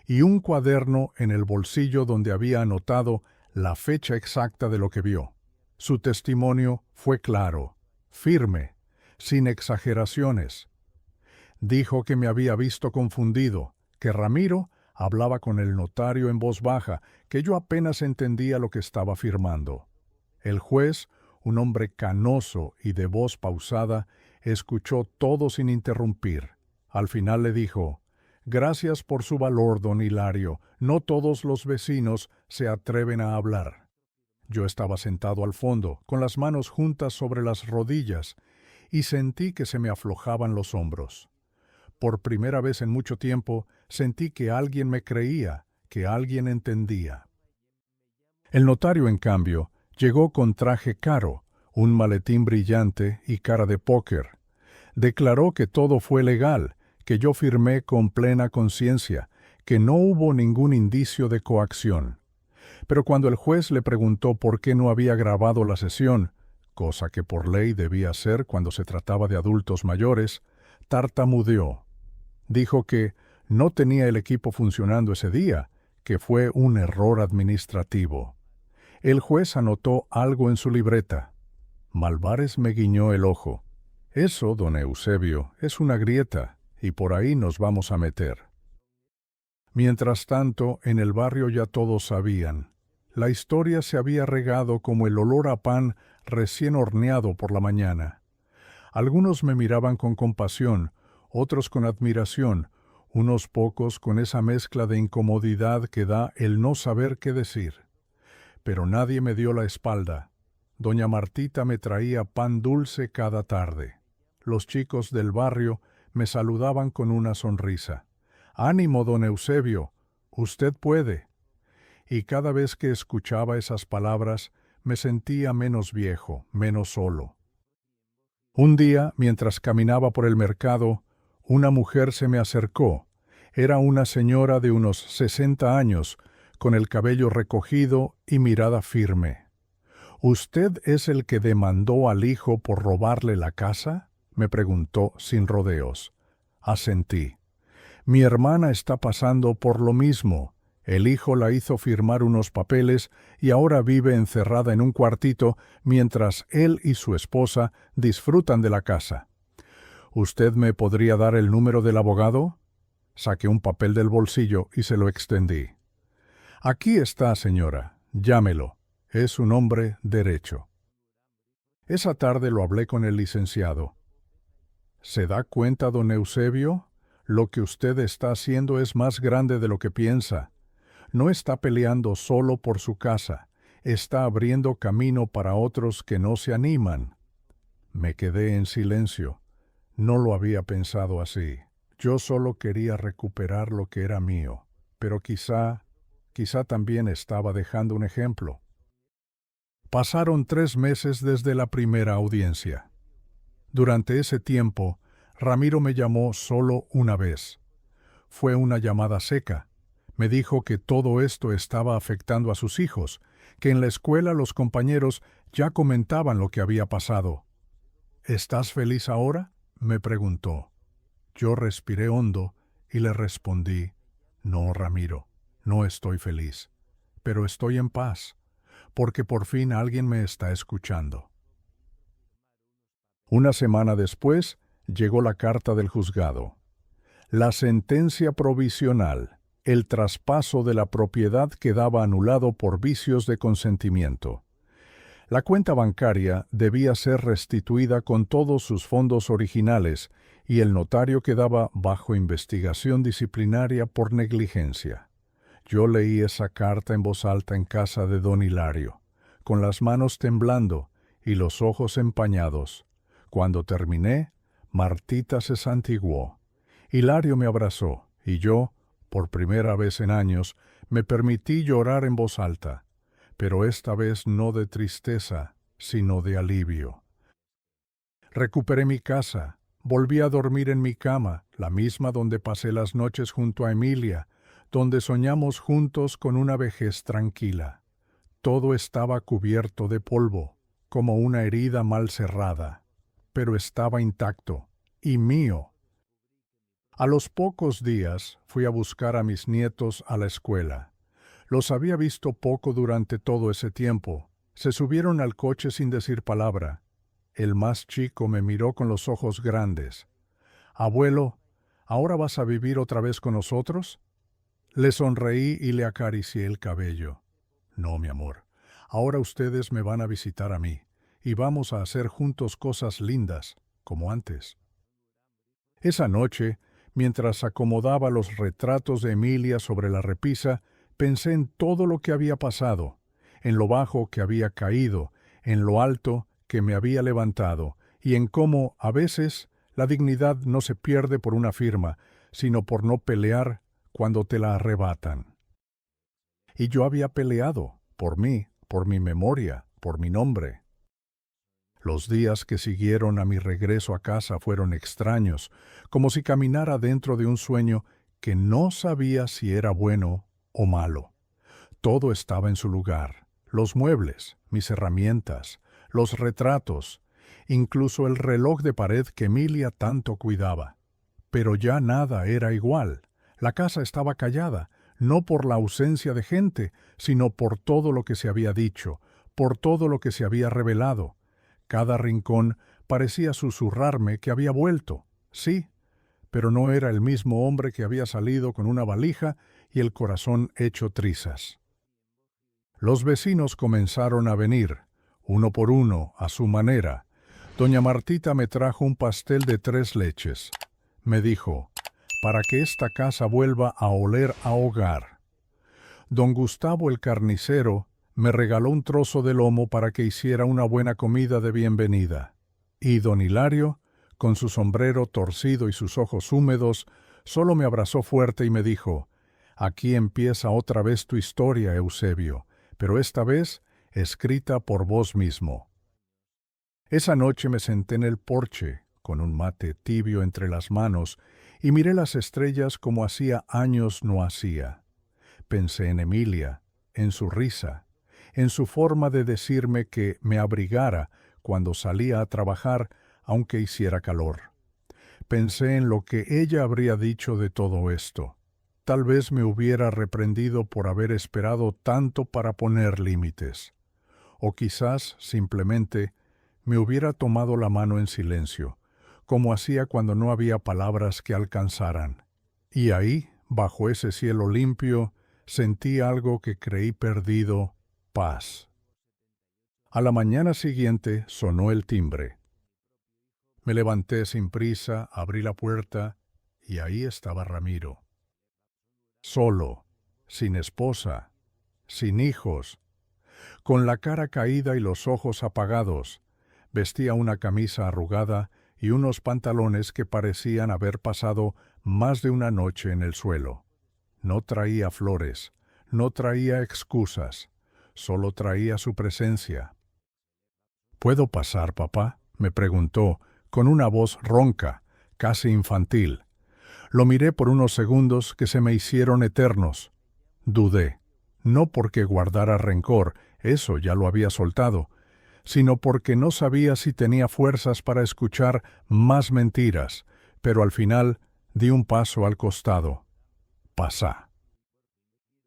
y un cuaderno en el bolsillo donde había anotado la fecha exacta de lo que vio. Su testimonio fue claro, firme, sin exageraciones. Dijo que me había visto confundido, que Ramiro hablaba con el notario en voz baja, que yo apenas entendía lo que estaba firmando. El juez, un hombre canoso y de voz pausada, escuchó todo sin interrumpir. Al final le dijo, «Gracias por su valor, don Hilario. No todos los vecinos se atreven a hablar». Yo estaba sentado al fondo, con las manos juntas sobre las rodillas, y sentí que se me aflojaban los hombros. Por primera vez en mucho tiempo, sentí que alguien me creía, que alguien entendía. El notario, en cambio, llegó con traje caro, un maletín brillante y cara de póker. Declaró que todo fue legal, que yo firmé con plena conciencia, que no hubo ningún indicio de coacción. Pero cuando el juez le preguntó por qué no había grabado la sesión, cosa que por ley debía hacer cuando se trataba de adultos mayores, tartamudeó. Dijo que no tenía el equipo funcionando ese día, que fue un error administrativo. El juez anotó algo en su libreta. Malvares me guiñó el ojo. Eso, don Eusebio, es una grieta, y por ahí nos vamos a meter. Mientras tanto, en el barrio ya todos sabían. La historia se había regado como el olor a pan recién horneado por la mañana. Algunos me miraban con compasión, otros con admiración, unos pocos con esa mezcla de incomodidad que da el no saber qué decir. Pero nadie me dio la espalda. Doña Martita me traía pan dulce cada tarde. Los chicos del barrio me saludaban con una sonrisa. «Ánimo, don Eusebio, usted puede». Y cada vez que escuchaba esas palabras, me sentía menos viejo, menos solo. Un día, mientras caminaba por el mercado, una mujer se me acercó. Era una señora de unos 60 años, con el cabello recogido y mirada firme. «¿Usted es el que demandó al hijo por robarle la casa?», me preguntó sin rodeos. Asentí. «Mi hermana está pasando por lo mismo. El hijo la hizo firmar unos papeles y ahora vive encerrada en un cuartito mientras él y su esposa disfrutan de la casa. ¿Usted me podría dar el número del abogado?». Saqué un papel del bolsillo y se lo extendí. «Aquí está, señora. Llámelo. Es un hombre derecho». Esa tarde lo hablé con el licenciado. «¿Se da cuenta, don Eusebio? Lo que usted está haciendo es más grande de lo que piensa. No está peleando solo por su casa, está abriendo camino para otros que no se animan». Me quedé en silencio. No lo había pensado así. Yo solo quería recuperar lo que era mío, pero quizá también estaba dejando un ejemplo. Pasaron 3 meses desde la primera audiencia. Durante ese tiempo, Ramiro me llamó solo una vez. Fue una llamada seca. Me dijo que todo esto estaba afectando a sus hijos, que en la escuela los compañeros ya comentaban lo que había pasado. «¿Estás feliz ahora?», me preguntó. Yo respiré hondo y le respondí: «No, Ramiro, no estoy feliz, pero estoy en paz, porque por fin alguien me está escuchando». Una semana después llegó la carta del juzgado. La sentencia provisional, el traspaso de la propiedad quedaba anulado por vicios de consentimiento. La cuenta bancaria debía ser restituida con todos sus fondos originales y el notario quedaba bajo investigación disciplinaria por negligencia. Yo leí esa carta en voz alta en casa de don Hilario, con las manos temblando y los ojos empañados. Cuando terminé, Martita se santiguó. Hilario me abrazó y yo, por primera vez en años, me permití llorar en voz alta, pero esta vez no de tristeza, sino de alivio. Recuperé mi casa, volví a dormir en mi cama, la misma donde pasé las noches junto a Emilia, donde soñamos juntos con una vejez tranquila. Todo estaba cubierto de polvo, como una herida mal cerrada, pero estaba intacto, y mío. A los pocos días fui a buscar a mis nietos a la escuela. Los había visto poco durante todo ese tiempo. Se subieron al coche sin decir palabra. El más chico me miró con los ojos grandes. «Abuelo, ¿ahora vas a vivir otra vez con nosotros?». Le sonreí y le acaricié el cabello. «No, mi amor, ahora ustedes me van a visitar a mí, y vamos a hacer juntos cosas lindas, como antes». Esa noche, mientras acomodaba los retratos de Emilia sobre la repisa, pensé en todo lo que había pasado, en lo bajo que había caído, en lo alto que me había levantado, y en cómo, a veces, la dignidad no se pierde por una firma, sino por no pelear cuando te la arrebatan. Y yo había peleado, por mí, por mi memoria, por mi nombre. Los días que siguieron a mi regreso a casa fueron extraños, como si caminara dentro de un sueño que no sabía si era bueno o malo. Todo estaba en su lugar: los muebles, mis herramientas, los retratos, incluso el reloj de pared que Emilia tanto cuidaba. Pero ya nada era igual. La casa estaba callada, no por la ausencia de gente, sino por todo lo que se había dicho, por todo lo que se había revelado. Cada rincón parecía susurrarme que había vuelto, sí, pero no era el mismo hombre que había salido con una valija y el corazón hecho trizas. Los vecinos comenzaron a venir, uno por uno, a su manera. Doña Martita me trajo un pastel de 3 leches. Me dijo: para que esta casa vuelva a oler a hogar. Don Gustavo el carnicero me regaló un trozo de lomo para que hiciera una buena comida de bienvenida. Y don Hilario, con su sombrero torcido y sus ojos húmedos, solo me abrazó fuerte y me dijo: aquí empieza otra vez tu historia, Eusebio, pero esta vez escrita por vos mismo. Esa noche me senté en el porche, con un mate tibio entre las manos, y miré las estrellas como hacía años no hacía. Pensé en Emilia, en su risa, en su forma de decirme que me abrigara cuando salía a trabajar, aunque hiciera calor. Pensé en lo que ella habría dicho de todo esto. Tal vez me hubiera reprendido por haber esperado tanto para poner límites. O quizás, simplemente, me hubiera tomado la mano en silencio, como hacía cuando no había palabras que alcanzaran. Y ahí, bajo ese cielo limpio, sentí algo que creí perdido: paz. A la mañana siguiente sonó el timbre. Me levanté sin prisa, abrí la puerta, y ahí estaba Ramiro. Solo, sin esposa, sin hijos, con la cara caída y los ojos apagados. Vestía una camisa arrugada y unos pantalones que parecían haber pasado más de una noche en el suelo. No traía flores, no traía excusas, solo traía su presencia. ¿Puedo pasar, papá?, me preguntó, con una voz ronca, casi infantil. Lo miré por unos segundos que se me hicieron eternos. Dudé, no porque guardara rencor, eso ya lo había soltado, sino porque no sabía si tenía fuerzas para escuchar más mentiras, pero al final di un paso al costado. Pasá.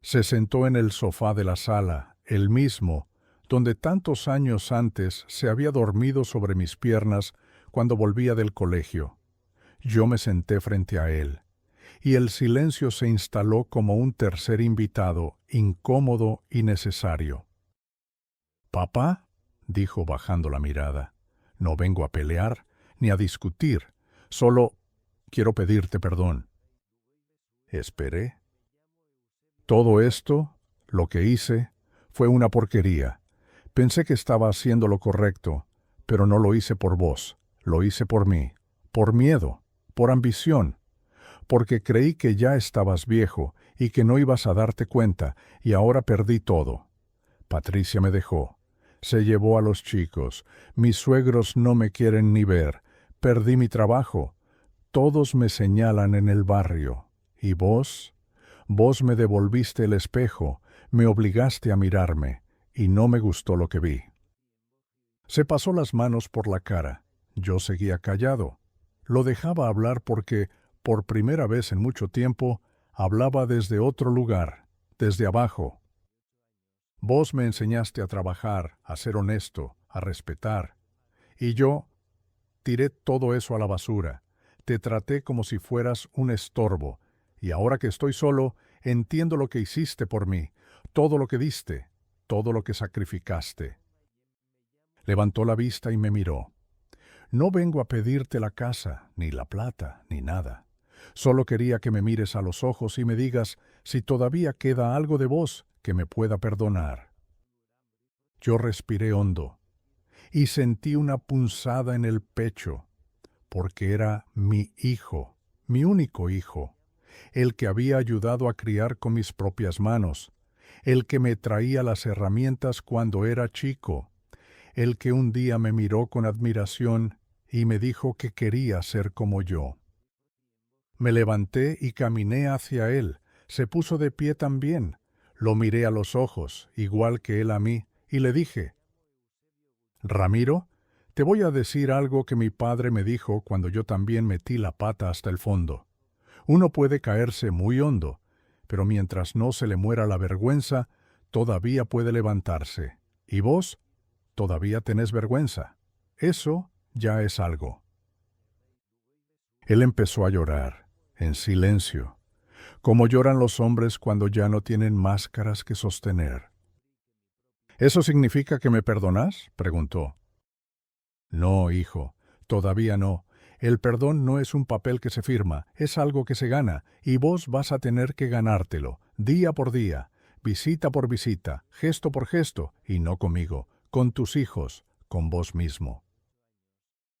Se sentó en el sofá de la sala, el mismo, donde tantos años antes se había dormido sobre mis piernas cuando volvía del colegio. Yo me senté frente a él, y el silencio se instaló como un tercer invitado, incómodo y necesario. «¿Papá?», dijo bajando la mirada. «No vengo a pelear, ni a discutir, solo quiero pedirte perdón». Esperé. Todo esto, lo que hice, fue una porquería. Pensé que estaba haciendo lo correcto, pero no lo hice por vos, lo hice por mí, por miedo, por ambición, porque creí que ya estabas viejo y que no ibas a darte cuenta, y ahora perdí todo. Patricia me dejó, se llevó a los chicos, mis suegros no me quieren ni ver, perdí mi trabajo, todos me señalan en el barrio. ¿Y vos? Vos me devolviste el espejo, me obligaste a mirarme, y no me gustó lo que vi. Se pasó las manos por la cara. Yo seguía callado. Lo dejaba hablar porque, por primera vez en mucho tiempo, hablaba desde otro lugar, desde abajo. Vos me enseñaste a trabajar, a ser honesto, a respetar. Y yo tiré todo eso a la basura. Te traté como si fueras un estorbo. Y ahora que estoy solo, entiendo lo que hiciste por mí, todo lo que diste, todo lo que sacrificaste. Levantó la vista y me miró. No vengo a pedirte la casa, ni la plata, ni nada. Solo quería que me mires a los ojos y me digas si todavía queda algo de vos que me pueda perdonar. Yo respiré hondo y sentí una punzada en el pecho, porque era mi hijo, mi único hijo, el que había ayudado a criar con mis propias manos, el que me traía las herramientas cuando era chico, el que un día me miró con admiración y me dijo que quería ser como yo. Me levanté y caminé hacia él. Se puso de pie también. Lo miré a los ojos, igual que él a mí, y le dije: «Ramiro, te voy a decir algo que mi padre me dijo cuando yo también metí la pata hasta el fondo. Uno puede caerse muy hondo, pero mientras no se le muera la vergüenza, todavía puede levantarse. Y vos, todavía tenés vergüenza. Eso ya es algo». Él empezó a llorar, en silencio, como lloran los hombres cuando ya no tienen máscaras que sostener. «¿Eso significa que me perdonás?», preguntó. «No, hijo, todavía no. El perdón no es un papel que se firma, es algo que se gana, y vos vas a tener que ganártelo, día por día, visita por visita, gesto por gesto, y no conmigo, con tus hijos, con vos mismo».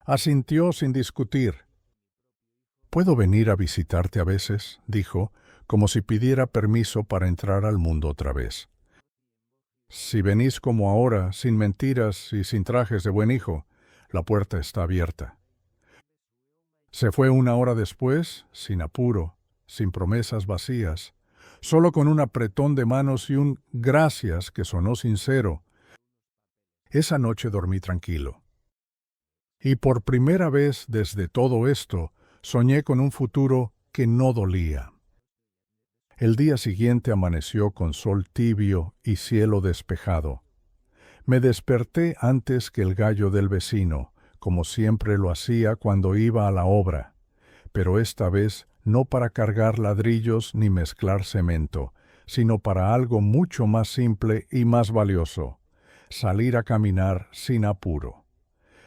Asintió sin discutir. «¿Puedo venir a visitarte a veces?», dijo, como si pidiera permiso para entrar al mundo otra vez. «Si venís como ahora, sin mentiras y sin trajes de buen hijo, la puerta está abierta». Se fue una hora después, sin apuro, sin promesas vacías, solo con un apretón de manos y un «gracias» que sonó sincero. Esa noche dormí tranquilo. Y por primera vez desde todo esto, soñé con un futuro que no dolía. El día siguiente amaneció con sol tibio y cielo despejado. Me desperté antes que el gallo del vecino, como siempre lo hacía cuando iba a la obra, pero esta vez no para cargar ladrillos ni mezclar cemento, sino para algo mucho más simple y más valioso: salir a caminar sin apuro.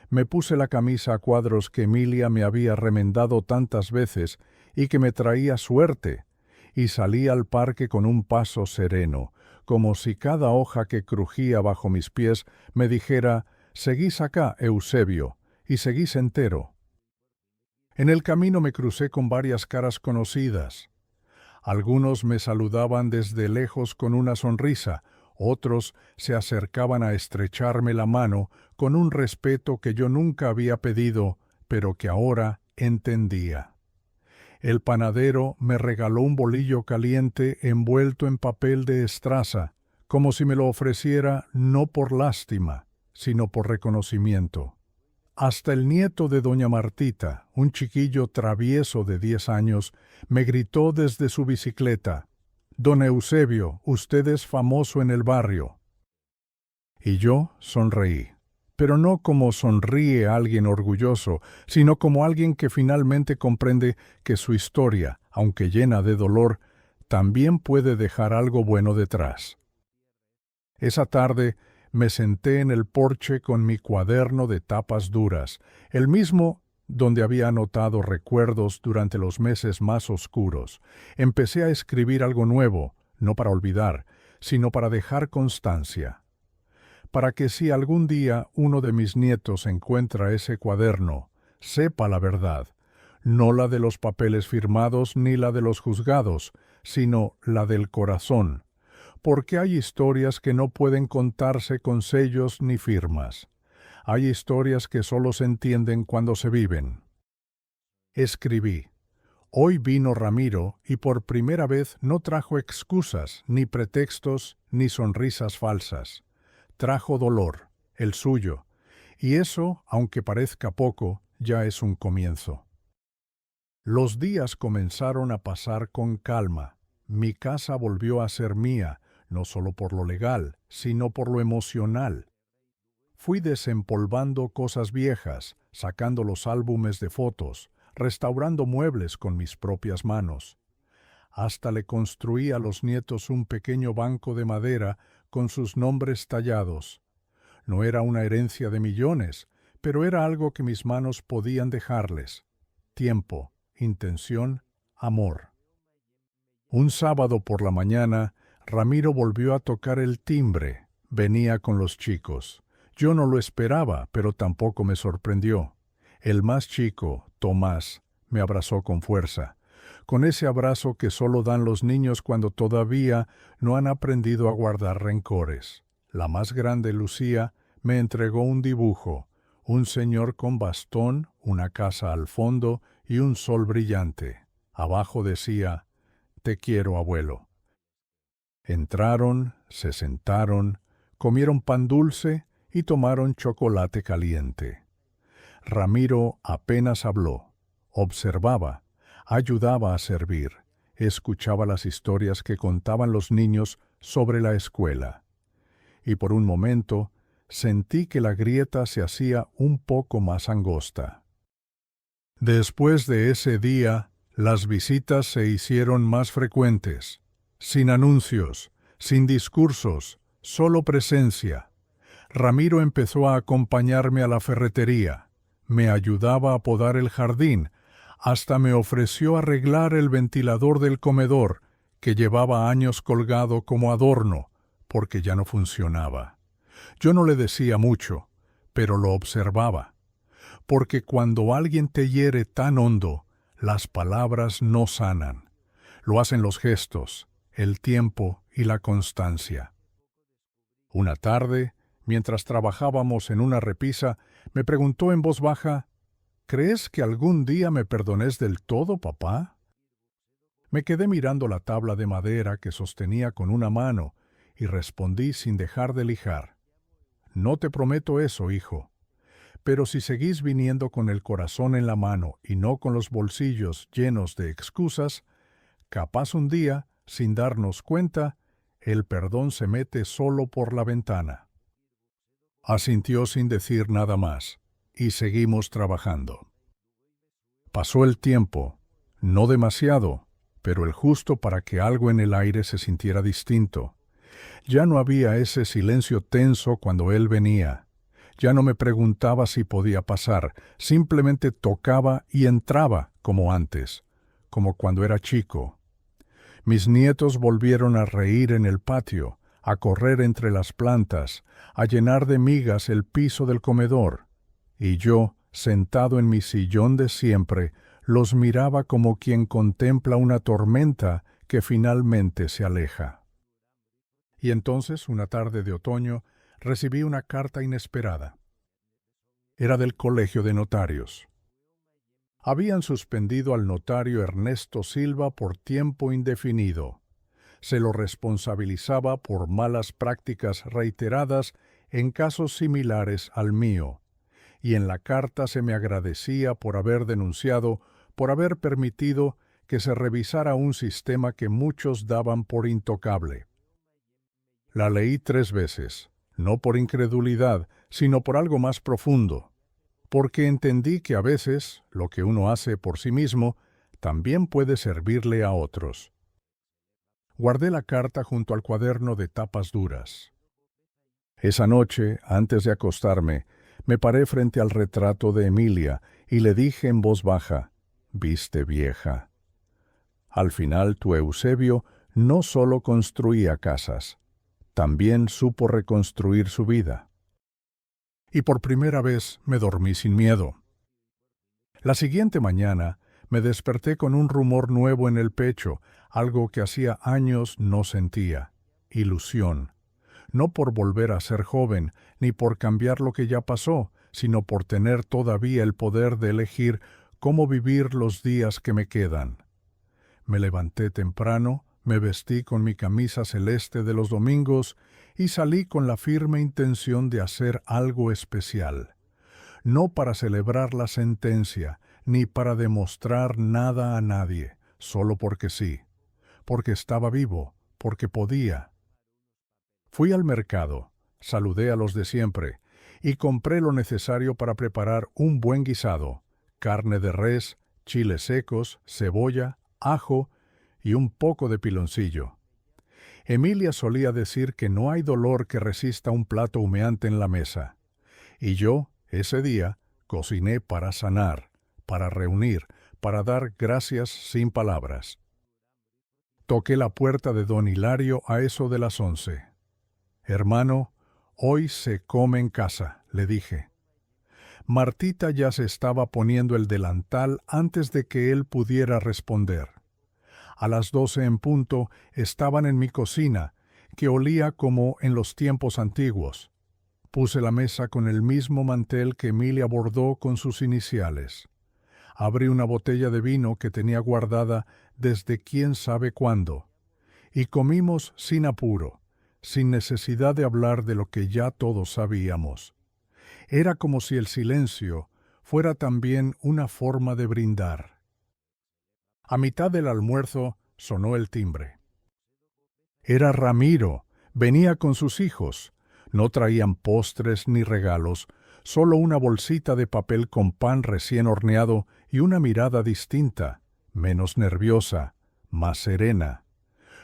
Me puse la camisa a cuadros que Emilia me había remendado tantas veces y que me traía suerte, y salí al parque con un paso sereno, como si cada hoja que crujía bajo mis pies me dijera: «Seguís acá, Eusebio, y seguís entero». En el camino me crucé con varias caras conocidas. Algunos me saludaban desde lejos con una sonrisa, otros se acercaban a estrecharme la mano con un respeto que yo nunca había pedido, pero que ahora entendía. El panadero me regaló un bolillo caliente envuelto en papel de estraza, como si me lo ofreciera no por lástima, sino por reconocimiento. Hasta el nieto de doña Martita, un chiquillo travieso de 10 años, me gritó desde su bicicleta: «Don Eusebio, usted es famoso en el barrio». Y yo sonreí, pero no como sonríe alguien orgulloso, sino como alguien que finalmente comprende que su historia, aunque llena de dolor, también puede dejar algo bueno detrás. Esa tarde me senté en el porche con mi cuaderno de tapas duras, el mismo donde había anotado recuerdos durante los meses más oscuros. Empecé a escribir algo nuevo, no para olvidar, sino para dejar constancia. Para que si algún día uno de mis nietos encuentra ese cuaderno, sepa la verdad, no la de los papeles firmados ni la de los juzgados, sino la del corazón, porque hay historias que no pueden contarse con sellos ni firmas. Hay historias que solo se entienden cuando se viven. Escribí: «Hoy vino Ramiro y por primera vez no trajo excusas, ni pretextos, ni sonrisas falsas. Trajo dolor, el suyo, y eso, aunque parezca poco, ya es un comienzo». Los días comenzaron a pasar con calma. Mi casa volvió a ser mía, no solo por lo legal, sino por lo emocional. Fui desempolvando cosas viejas, sacando los álbumes de fotos, restaurando muebles con mis propias manos. Hasta le construí a los nietos un pequeño banco de madera con sus nombres tallados. No era una herencia de millones, pero era algo que mis manos podían dejarles: tiempo, intención, amor. Un sábado por la mañana, Ramiro volvió a tocar el timbre. Venía con los chicos. Yo no lo esperaba, pero tampoco me sorprendió. El más chico, Tomás, me abrazó con fuerza, con ese abrazo que solo dan los niños cuando todavía no han aprendido a guardar rencores. La más grande, Lucía, me entregó un dibujo: un señor con bastón, una casa al fondo y un sol brillante. Abajo decía: «Te quiero, abuelo». Entraron, se sentaron, comieron pan dulce y tomaron chocolate caliente. Ramiro apenas habló, observaba, ayudaba a servir, escuchaba las historias que contaban los niños sobre la escuela. Y por un momento sentí que la grieta se hacía un poco más angosta. Después de ese día, las visitas se hicieron más frecuentes, sin anuncios, sin discursos, solo presencia. Ramiro empezó a acompañarme a la ferretería, me ayudaba a podar el jardín, hasta me ofreció arreglar el ventilador del comedor, que llevaba años colgado como adorno, porque ya no funcionaba. Yo no le decía mucho, pero lo observaba, porque cuando alguien te hiere tan hondo, las palabras no sanan. Lo hacen los gestos, el tiempo y la constancia. Una tarde, mientras trabajábamos en una repisa, me preguntó en voz baja, ¿crees que algún día me perdones del todo, papá? Me quedé mirando la tabla de madera que sostenía con una mano y respondí sin dejar de lijar. No te prometo eso, hijo, pero si seguís viniendo con el corazón en la mano y no con los bolsillos llenos de excusas, capaz un día, sin darnos cuenta, el perdón se mete solo por la ventana. Asintió sin decir nada más, y seguimos trabajando. Pasó el tiempo, no demasiado, pero el justo para que algo en el aire se sintiera distinto. Ya no había ese silencio tenso cuando él venía. Ya no me preguntaba si podía pasar, simplemente tocaba y entraba como antes, como cuando era chico. Mis nietos volvieron a reír en el patio, a correr entre las plantas, a llenar de migas el piso del comedor, y yo, sentado en mi sillón de siempre, los miraba como quien contempla una tormenta que finalmente se aleja. Y entonces, una tarde de otoño, recibí una carta inesperada. Era del Colegio de Notarios. Habían suspendido al notario Ernesto Silva por tiempo indefinido. Se lo responsabilizaba por malas prácticas reiteradas en casos similares al mío, y en la carta se me agradecía por haber denunciado, por haber permitido que se revisara un sistema que muchos daban por intocable. La leí 3 veces, no por incredulidad, sino por algo más profundo, porque entendí que a veces lo que uno hace por sí mismo también puede servirle a otros. Guardé la carta junto al cuaderno de tapas duras. Esa noche, antes de acostarme, me paré frente al retrato de Emilia y le dije en voz baja, «Viste, vieja». Al final, tu Eusebio no solo construía casas, también supo reconstruir su vida. Y por primera vez me dormí sin miedo. La siguiente mañana me desperté con un rumor nuevo en el pecho, algo que hacía años no sentía, ilusión. No por volver a ser joven, ni por cambiar lo que ya pasó, sino por tener todavía el poder de elegir cómo vivir los días que me quedan. Me levanté temprano, me vestí con mi camisa celeste de los domingos y salí con la firme intención de hacer algo especial. No para celebrar la sentencia, ni para demostrar nada a nadie, solo porque sí, porque estaba vivo, porque podía. Fui al mercado, saludé a los de siempre, y compré lo necesario para preparar un buen guisado, carne de res, chiles secos, cebolla, ajo y un poco de piloncillo. Emilia solía decir que no hay dolor que resista un plato humeante en la mesa, y yo, ese día, cociné para sanar, para reunir, para dar gracias sin palabras. Toqué la puerta de don Hilario a eso de las 11. «Hermano, hoy se come en casa», le dije. Martita ya se estaba poniendo el delantal antes de que él pudiera responder. A las 12 en punto estaban en mi cocina, que olía como en los tiempos antiguos. Puse la mesa con el mismo mantel que Emilia bordó con sus iniciales. Abrí una botella de vino que tenía guardada desde quién sabe cuándo, y comimos sin apuro, sin necesidad de hablar de lo que ya todos sabíamos. Era como si el silencio fuera también una forma de brindar. A mitad del almuerzo sonó el timbre. Era Ramiro, venía con sus hijos. No traían postres ni regalos, solo una bolsita de papel con pan recién horneado y una mirada distinta, menos nerviosa, más serena.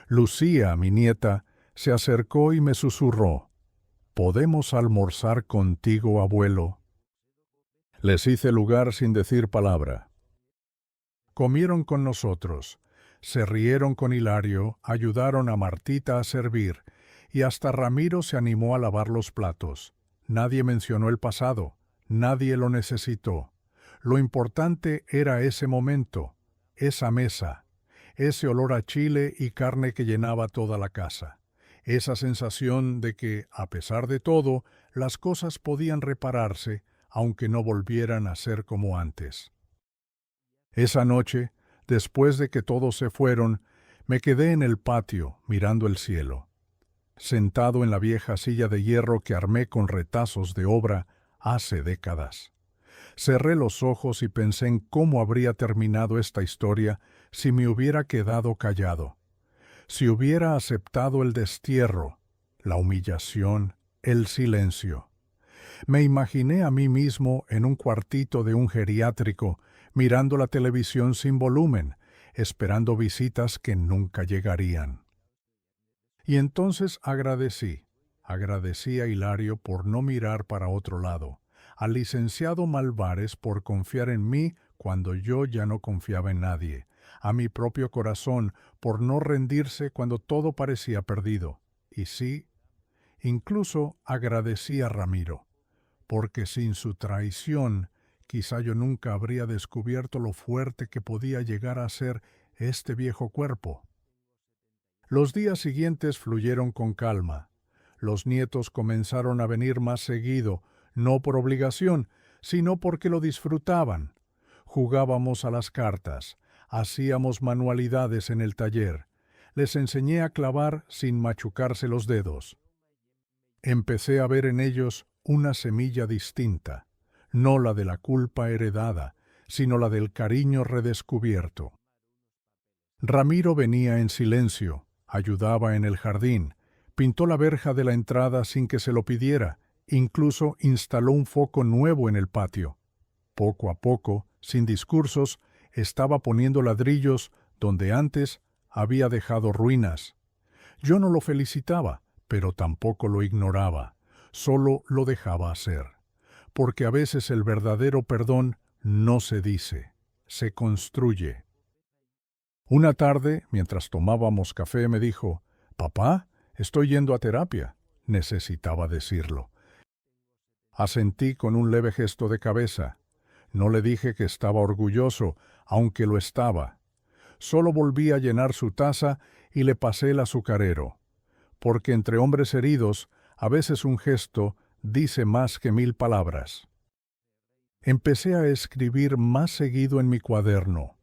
Lucía, mi nieta, se acercó y me susurró: «¿Podemos almorzar contigo, abuelo?». Les hice lugar sin decir palabra. Comieron con nosotros, se rieron con Hilario, ayudaron a Martita a servir, y hasta Ramiro se animó a lavar los platos. Nadie mencionó el pasado, nadie lo necesitó. Lo importante era ese momento, esa mesa, ese olor a chile y carne que llenaba toda la casa, esa sensación de que, a pesar de todo, las cosas podían repararse, aunque no volvieran a ser como antes. Esa noche, después de que todos se fueron, me quedé en el patio mirando el cielo, sentado en la vieja silla de hierro que armé con retazos de obra hace décadas. Cerré los ojos y pensé en cómo habría terminado esta historia si me hubiera quedado callado, si hubiera aceptado el destierro, la humillación, el silencio. Me imaginé a mí mismo en un cuartito de un geriátrico, mirando la televisión sin volumen, esperando visitas que nunca llegarían. Y entonces agradecí a Hilario por no mirar para otro lado, al licenciado Malvares por confiar en mí cuando yo ya no confiaba en nadie, a mi propio corazón por no rendirse cuando todo parecía perdido. Y sí, incluso agradecí a Ramiro, porque sin su traición quizá yo nunca habría descubierto lo fuerte que podía llegar a ser este viejo cuerpo. Los días siguientes fluyeron con calma. Los nietos comenzaron a venir más seguido, no por obligación, sino porque lo disfrutaban. Jugábamos a las cartas, hacíamos manualidades en el taller. Les enseñé a clavar sin machucarse los dedos. Empecé a ver en ellos una semilla distinta, no la de la culpa heredada, sino la del cariño redescubierto. Ramiro venía en silencio, ayudaba en el jardín, pintó la verja de la entrada sin que se lo pidiera, incluso instaló un foco nuevo en el patio. Poco a poco, sin discursos, estaba poniendo ladrillos donde antes había dejado ruinas. Yo no lo felicitaba, pero tampoco lo ignoraba, solo lo dejaba hacer, porque a veces el verdadero perdón no se dice, se construye. Una tarde, mientras tomábamos café, me dijo: «Papá, estoy yendo a terapia». Necesitaba decirlo. Asentí con un leve gesto de cabeza. No le dije que estaba orgulloso, aunque lo estaba. Solo volví a llenar su taza y le pasé el azucarero, porque entre hombres heridos, a veces un gesto dice más que 1000 palabras. Empecé a escribir más seguido en mi cuaderno,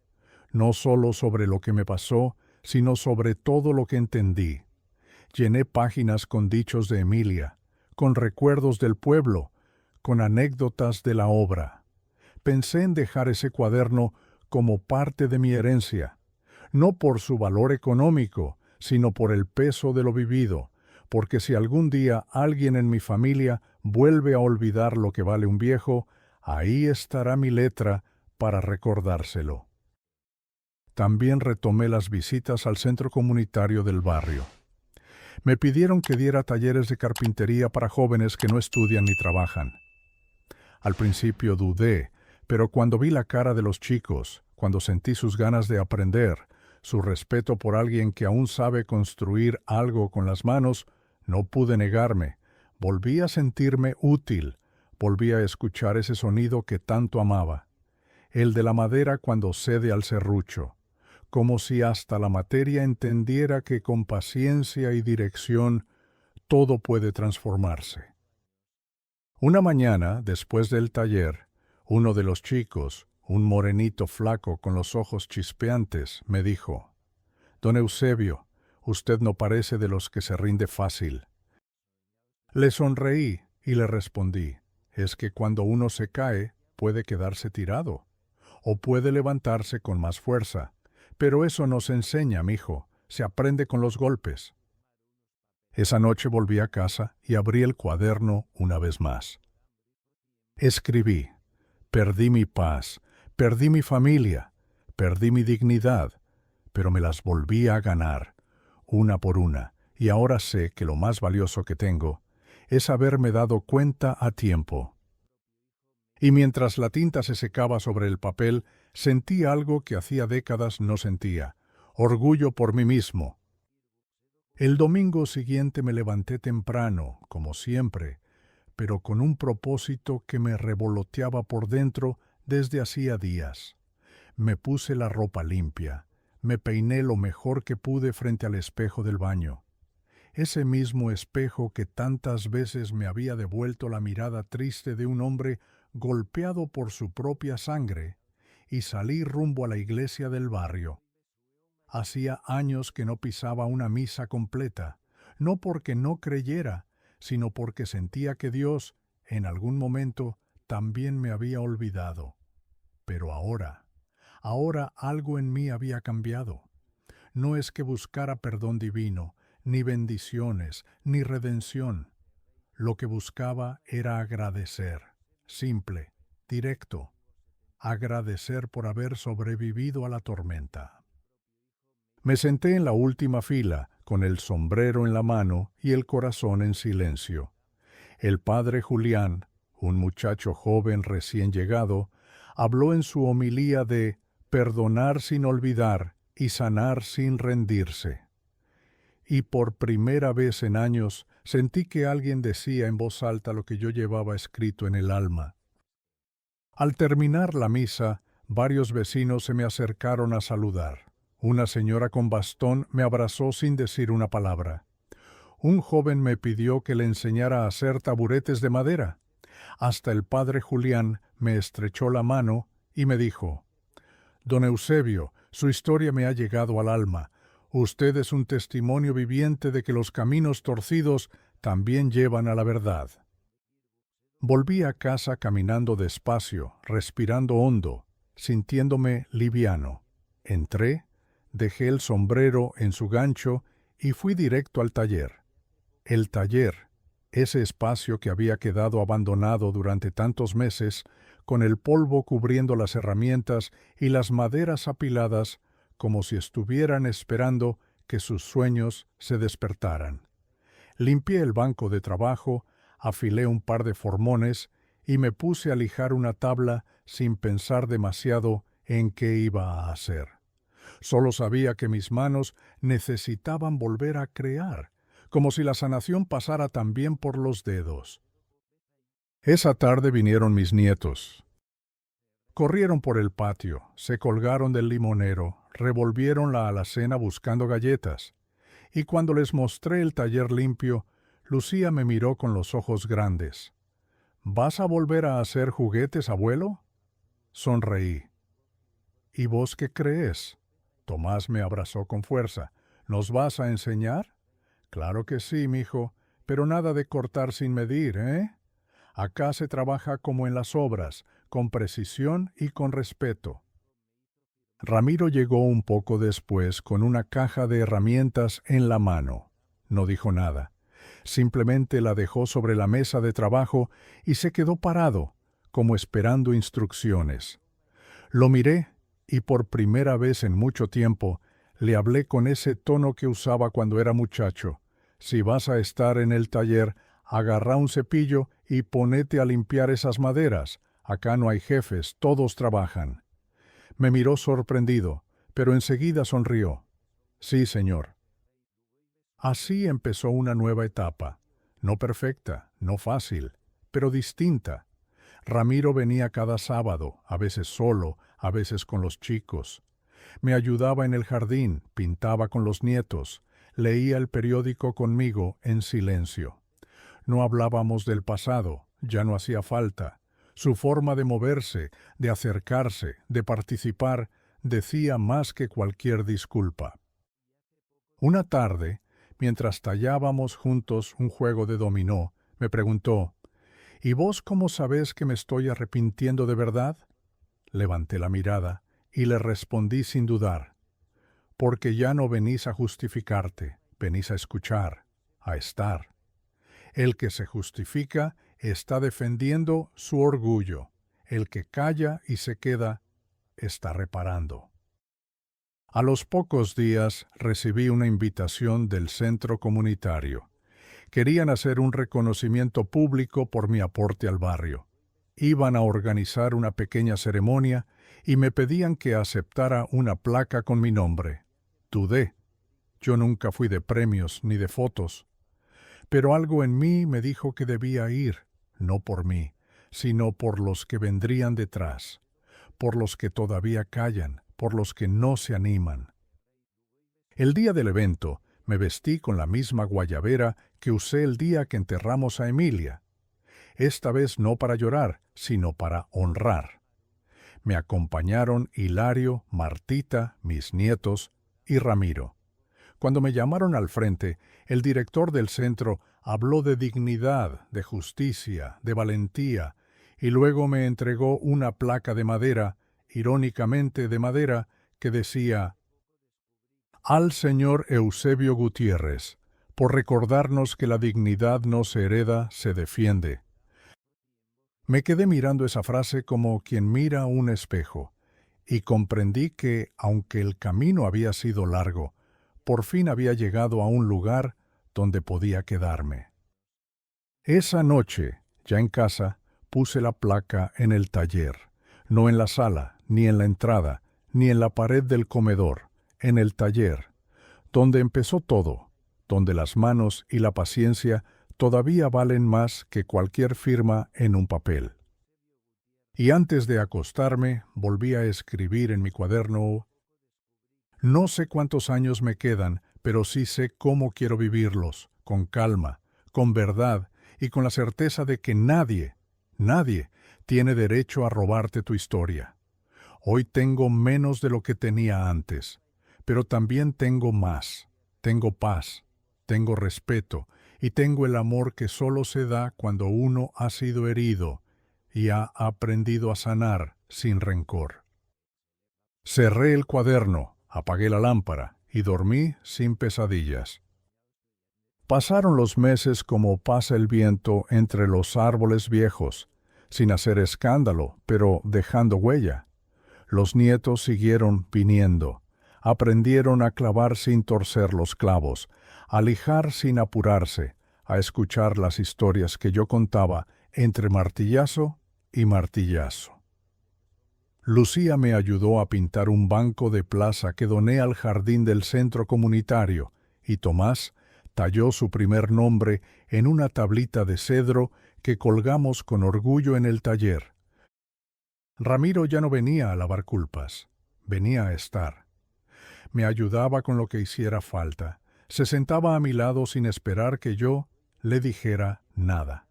no solo sobre lo que me pasó, sino sobre todo lo que entendí. Llené páginas con dichos de Emilia, con recuerdos del pueblo, con anécdotas de la obra. Pensé en dejar ese cuaderno como parte de mi herencia, no por su valor económico, sino por el peso de lo vivido, porque si algún día alguien en mi familia vuelve a olvidar lo que vale un viejo, ahí estará mi letra para recordárselo. También retomé las visitas al centro comunitario del barrio. Me pidieron que diera talleres de carpintería para jóvenes que no estudian ni trabajan. Al principio dudé, pero cuando vi la cara de los chicos, cuando sentí sus ganas de aprender, su respeto por alguien que aún sabe construir algo con las manos, no pude negarme. Volví a sentirme útil, volví a escuchar ese sonido que tanto amaba, el de la madera cuando cede al serrucho, como si hasta la materia entendiera que con paciencia y dirección todo puede transformarse. Una mañana, después del taller, uno de los chicos, un morenito flaco con los ojos chispeantes, me dijo: «Don Eusebio, Usted no parece de los que se rinde fácil. Le sonreí y le respondí, es que cuando uno se cae, puede quedarse tirado, o puede levantarse con más fuerza, pero eso no se enseña, mijo, se aprende con los golpes. Esa noche volví a casa y abrí el cuaderno una vez más. Escribí, perdí mi paz, perdí mi familia, perdí mi dignidad, pero me las volví a ganar, una por una, y ahora sé que lo más valioso que tengo es haberme dado cuenta a tiempo. Y mientras la tinta se secaba sobre el papel, sentí algo que hacía décadas no sentía, orgullo por mí mismo. El domingo siguiente me levanté temprano, como siempre, pero con un propósito que me revoloteaba por dentro desde hacía días. Me puse la ropa limpia, me peiné lo mejor que pude frente al espejo del baño. Ese mismo espejo que tantas veces me había devuelto la mirada triste de un hombre golpeado por su propia sangre, y salí rumbo a la iglesia del barrio. Hacía años que no pisaba una misa completa, no porque no creyera, sino porque sentía que Dios, en algún momento, también me había olvidado. Pero ahora algo en mí había cambiado. No es que buscara perdón divino, ni bendiciones, ni redención. Lo que buscaba era agradecer, simple, directo, agradecer por haber sobrevivido a la tormenta. Me senté en la última fila, con el sombrero en la mano y el corazón en silencio. El padre Julián, un muchacho joven recién llegado, habló en su homilía de perdonar sin olvidar y sanar sin rendirse. Y por primera vez en años sentí que alguien decía en voz alta lo que yo llevaba escrito en el alma. Al terminar la misa, varios vecinos se me acercaron a saludar. Una señora con bastón me abrazó sin decir una palabra. Un joven me pidió que le enseñara a hacer taburetes de madera. Hasta el padre Julián me estrechó la mano y me dijo: «Don Eusebio, su historia me ha llegado al alma. Usted es un testimonio viviente de que los caminos torcidos también llevan a la verdad». Volví a casa caminando despacio, respirando hondo, sintiéndome liviano. Entré, dejé el sombrero en su gancho y fui directo al taller. El taller, ese espacio que había quedado abandonado durante tantos meses, con el polvo cubriendo las herramientas y las maderas apiladas, como si estuvieran esperando que sus sueños se despertaran. Limpié el banco de trabajo, afilé un par de formones y me puse a lijar una tabla sin pensar demasiado en qué iba a hacer. Solo sabía que mis manos necesitaban volver a crear, como si la sanación pasara también por los dedos. Esa tarde vinieron mis nietos. Corrieron por el patio, se colgaron del limonero, revolvieron la alacena buscando galletas, y cuando les mostré el taller limpio, Lucía me miró con los ojos grandes. «¿Vas a volver a hacer juguetes, abuelo?» Sonreí. «¿Y vos qué crees?» Tomás me abrazó con fuerza. «¿Nos vas a enseñar?» «Claro que sí, mijo, pero nada de cortar sin medir, ¿eh? Acá se trabaja como en las obras, con precisión y con respeto». Ramiro llegó un poco después con una caja de herramientas en la mano. No dijo nada. Simplemente la dejó sobre la mesa de trabajo y se quedó parado, como esperando instrucciones. Lo miré y por primera vez en mucho tiempo le hablé con ese tono que usaba cuando era muchacho. «Si vas a estar en el taller, agarra un cepillo y ponete a limpiar esas maderas. Acá no hay jefes, todos trabajan». Me miró sorprendido, pero enseguida sonrió. «Sí, señor». Así empezó una nueva etapa, no perfecta, no fácil, pero distinta. Ramiro venía cada sábado, a veces solo, a veces con los chicos. Me ayudaba en el jardín, pintaba con los nietos, leía el periódico conmigo en silencio. No hablábamos del pasado, ya no hacía falta. Su forma de moverse, de acercarse, de participar, decía más que cualquier disculpa. Una tarde, mientras tallábamos juntos un juego de dominó, me preguntó, ¿y vos cómo sabés que me estoy arrepintiendo de verdad? Levanté la mirada y le respondí sin dudar, porque ya no venís a justificarte, venís a escuchar, a estar. El que se justifica está defendiendo su orgullo. El que calla y se queda está reparando. A los pocos días recibí una invitación del centro comunitario. Querían hacer un reconocimiento público por mi aporte al barrio. Iban a organizar una pequeña ceremonia y me pedían que aceptara una placa con mi nombre. Dudé. Yo nunca fui de premios ni de fotos. Pero algo en mí me dijo que debía ir, no por mí, sino por los que vendrían detrás, por los que todavía callan, por los que no se animan. El día del evento me vestí con la misma guayabera que usé el día que enterramos a Emilia. Esta vez no para llorar, sino para honrar. Me acompañaron Hilario, Martita, mis nietos y Ramiro. Cuando me llamaron al frente, el director del centro habló de dignidad, de justicia, de valentía, y luego me entregó una placa de madera, irónicamente de madera, que decía: «Al señor Eusebio Gutiérrez, por recordarnos que la dignidad no se hereda, se defiende». Me quedé mirando esa frase como quien mira un espejo, y comprendí que, aunque el camino había sido largo, por fin había llegado a un lugar donde podía quedarme. Esa noche, ya en casa, puse la placa en el taller, no en la sala, ni en la entrada, ni en la pared del comedor, en el taller, donde empezó todo, donde las manos y la paciencia todavía valen más que cualquier firma en un papel. Y antes de acostarme, volví a escribir en mi cuaderno: «No sé cuántos años me quedan, pero sí sé cómo quiero vivirlos, con calma, con verdad y con la certeza de que nadie tiene derecho a robarte tu historia. Hoy tengo menos de lo que tenía antes, pero también tengo más. Tengo paz, tengo respeto y tengo el amor que solo se da cuando uno ha sido herido y ha aprendido a sanar sin rencor». Cerré el cuaderno, apagué la lámpara y dormí sin pesadillas. Pasaron los meses como pasa el viento entre los árboles viejos, sin hacer escándalo, pero dejando huella. Los nietos siguieron viniendo, aprendieron a clavar sin torcer los clavos, a lijar sin apurarse, a escuchar las historias que yo contaba entre martillazo y martillazo. Lucía me ayudó a pintar un banco de plaza que doné al jardín del centro comunitario, y Tomás talló su primer nombre en una tablita de cedro que colgamos con orgullo en el taller. Ramiro ya no venía a lavar culpas, venía a estar. Me ayudaba con lo que hiciera falta. Se sentaba a mi lado sin esperar que yo le dijera nada.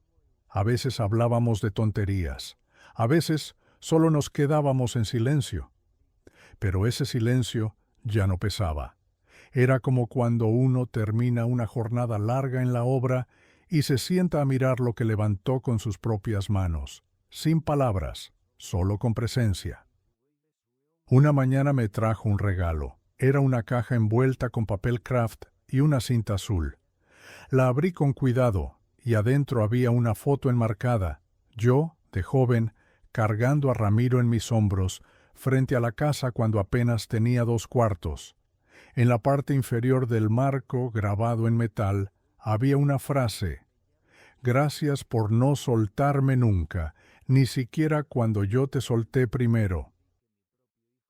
A veces hablábamos de tonterías, a veces solo nos quedábamos en silencio. Pero ese silencio ya no pesaba. Era como cuando uno termina una jornada larga en la obra y se sienta a mirar lo que levantó con sus propias manos, sin palabras, solo con presencia. Una mañana me trajo un regalo. Era una caja envuelta con papel craft y una cinta azul. La abrí con cuidado y adentro había una foto enmarcada, yo, de joven, cargando a Ramiro en mis hombros, frente a la casa cuando apenas tenía 2 cuartos. En la parte inferior del marco, grabado en metal, había una frase: «Gracias por no soltarme nunca, ni siquiera cuando yo te solté primero».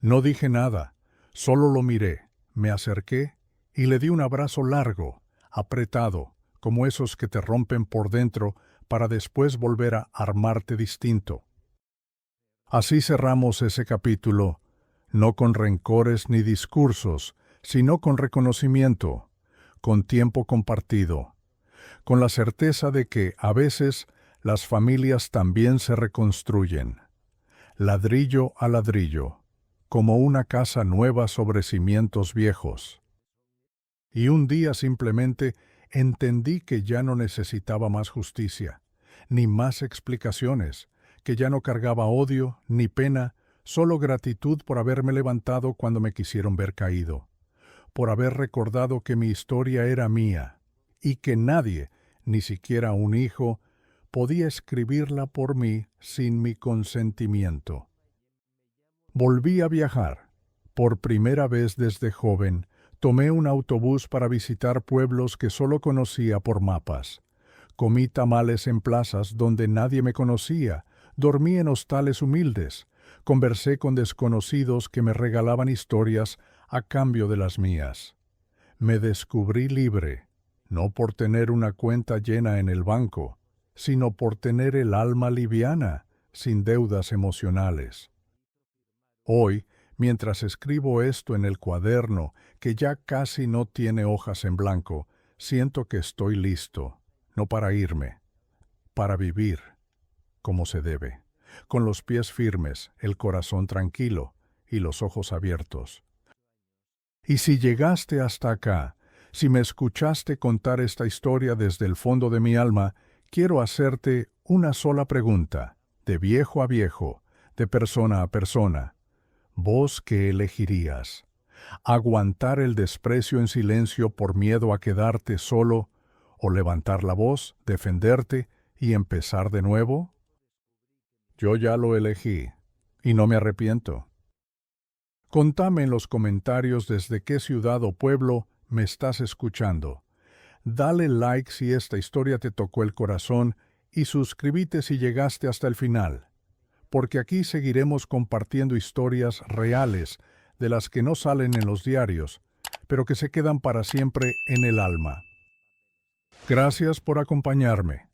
No dije nada, solo lo miré, me acerqué y le di un abrazo largo, apretado, como esos que te rompen por dentro para después volver a armarte distinto. Así cerramos ese capítulo, no con rencores ni discursos, sino con reconocimiento, con tiempo compartido, con la certeza de que, a veces, las familias también se reconstruyen, ladrillo a ladrillo, como una casa nueva sobre cimientos viejos. Y un día simplemente entendí que ya no necesitaba más justicia, ni más explicaciones, que ya no cargaba odio ni pena, solo gratitud por haberme levantado cuando me quisieron ver caído, por haber recordado que mi historia era mía y que nadie, ni siquiera un hijo, podía escribirla por mí sin mi consentimiento. Volví a viajar. Por primera vez desde joven, tomé un autobús para visitar pueblos que solo conocía por mapas. Comí tamales en plazas donde nadie me conocía, dormí en hostales humildes, conversé con desconocidos que me regalaban historias a cambio de las mías. Me descubrí libre, no por tener una cuenta llena en el banco, sino por tener el alma liviana, sin deudas emocionales. Hoy, mientras escribo esto en el cuaderno, que ya casi no tiene hojas en blanco, siento que estoy listo, no para irme, para vivir, como se debe, con los pies firmes, el corazón tranquilo y los ojos abiertos. Y si llegaste hasta acá, si me escuchaste contar esta historia desde el fondo de mi alma, quiero hacerte una sola pregunta, de viejo a viejo, de persona a persona. ¿Vos qué elegirías? ¿Aguantar el desprecio en silencio por miedo a quedarte solo, o levantar la voz, defenderte y empezar de nuevo? Yo ya lo elegí, y no me arrepiento. Contame en los comentarios desde qué ciudad o pueblo me estás escuchando. Dale like si esta historia te tocó el corazón y suscríbete si llegaste hasta el final, porque aquí seguiremos compartiendo historias reales de las que no salen en los diarios, pero que se quedan para siempre en el alma. Gracias por acompañarme.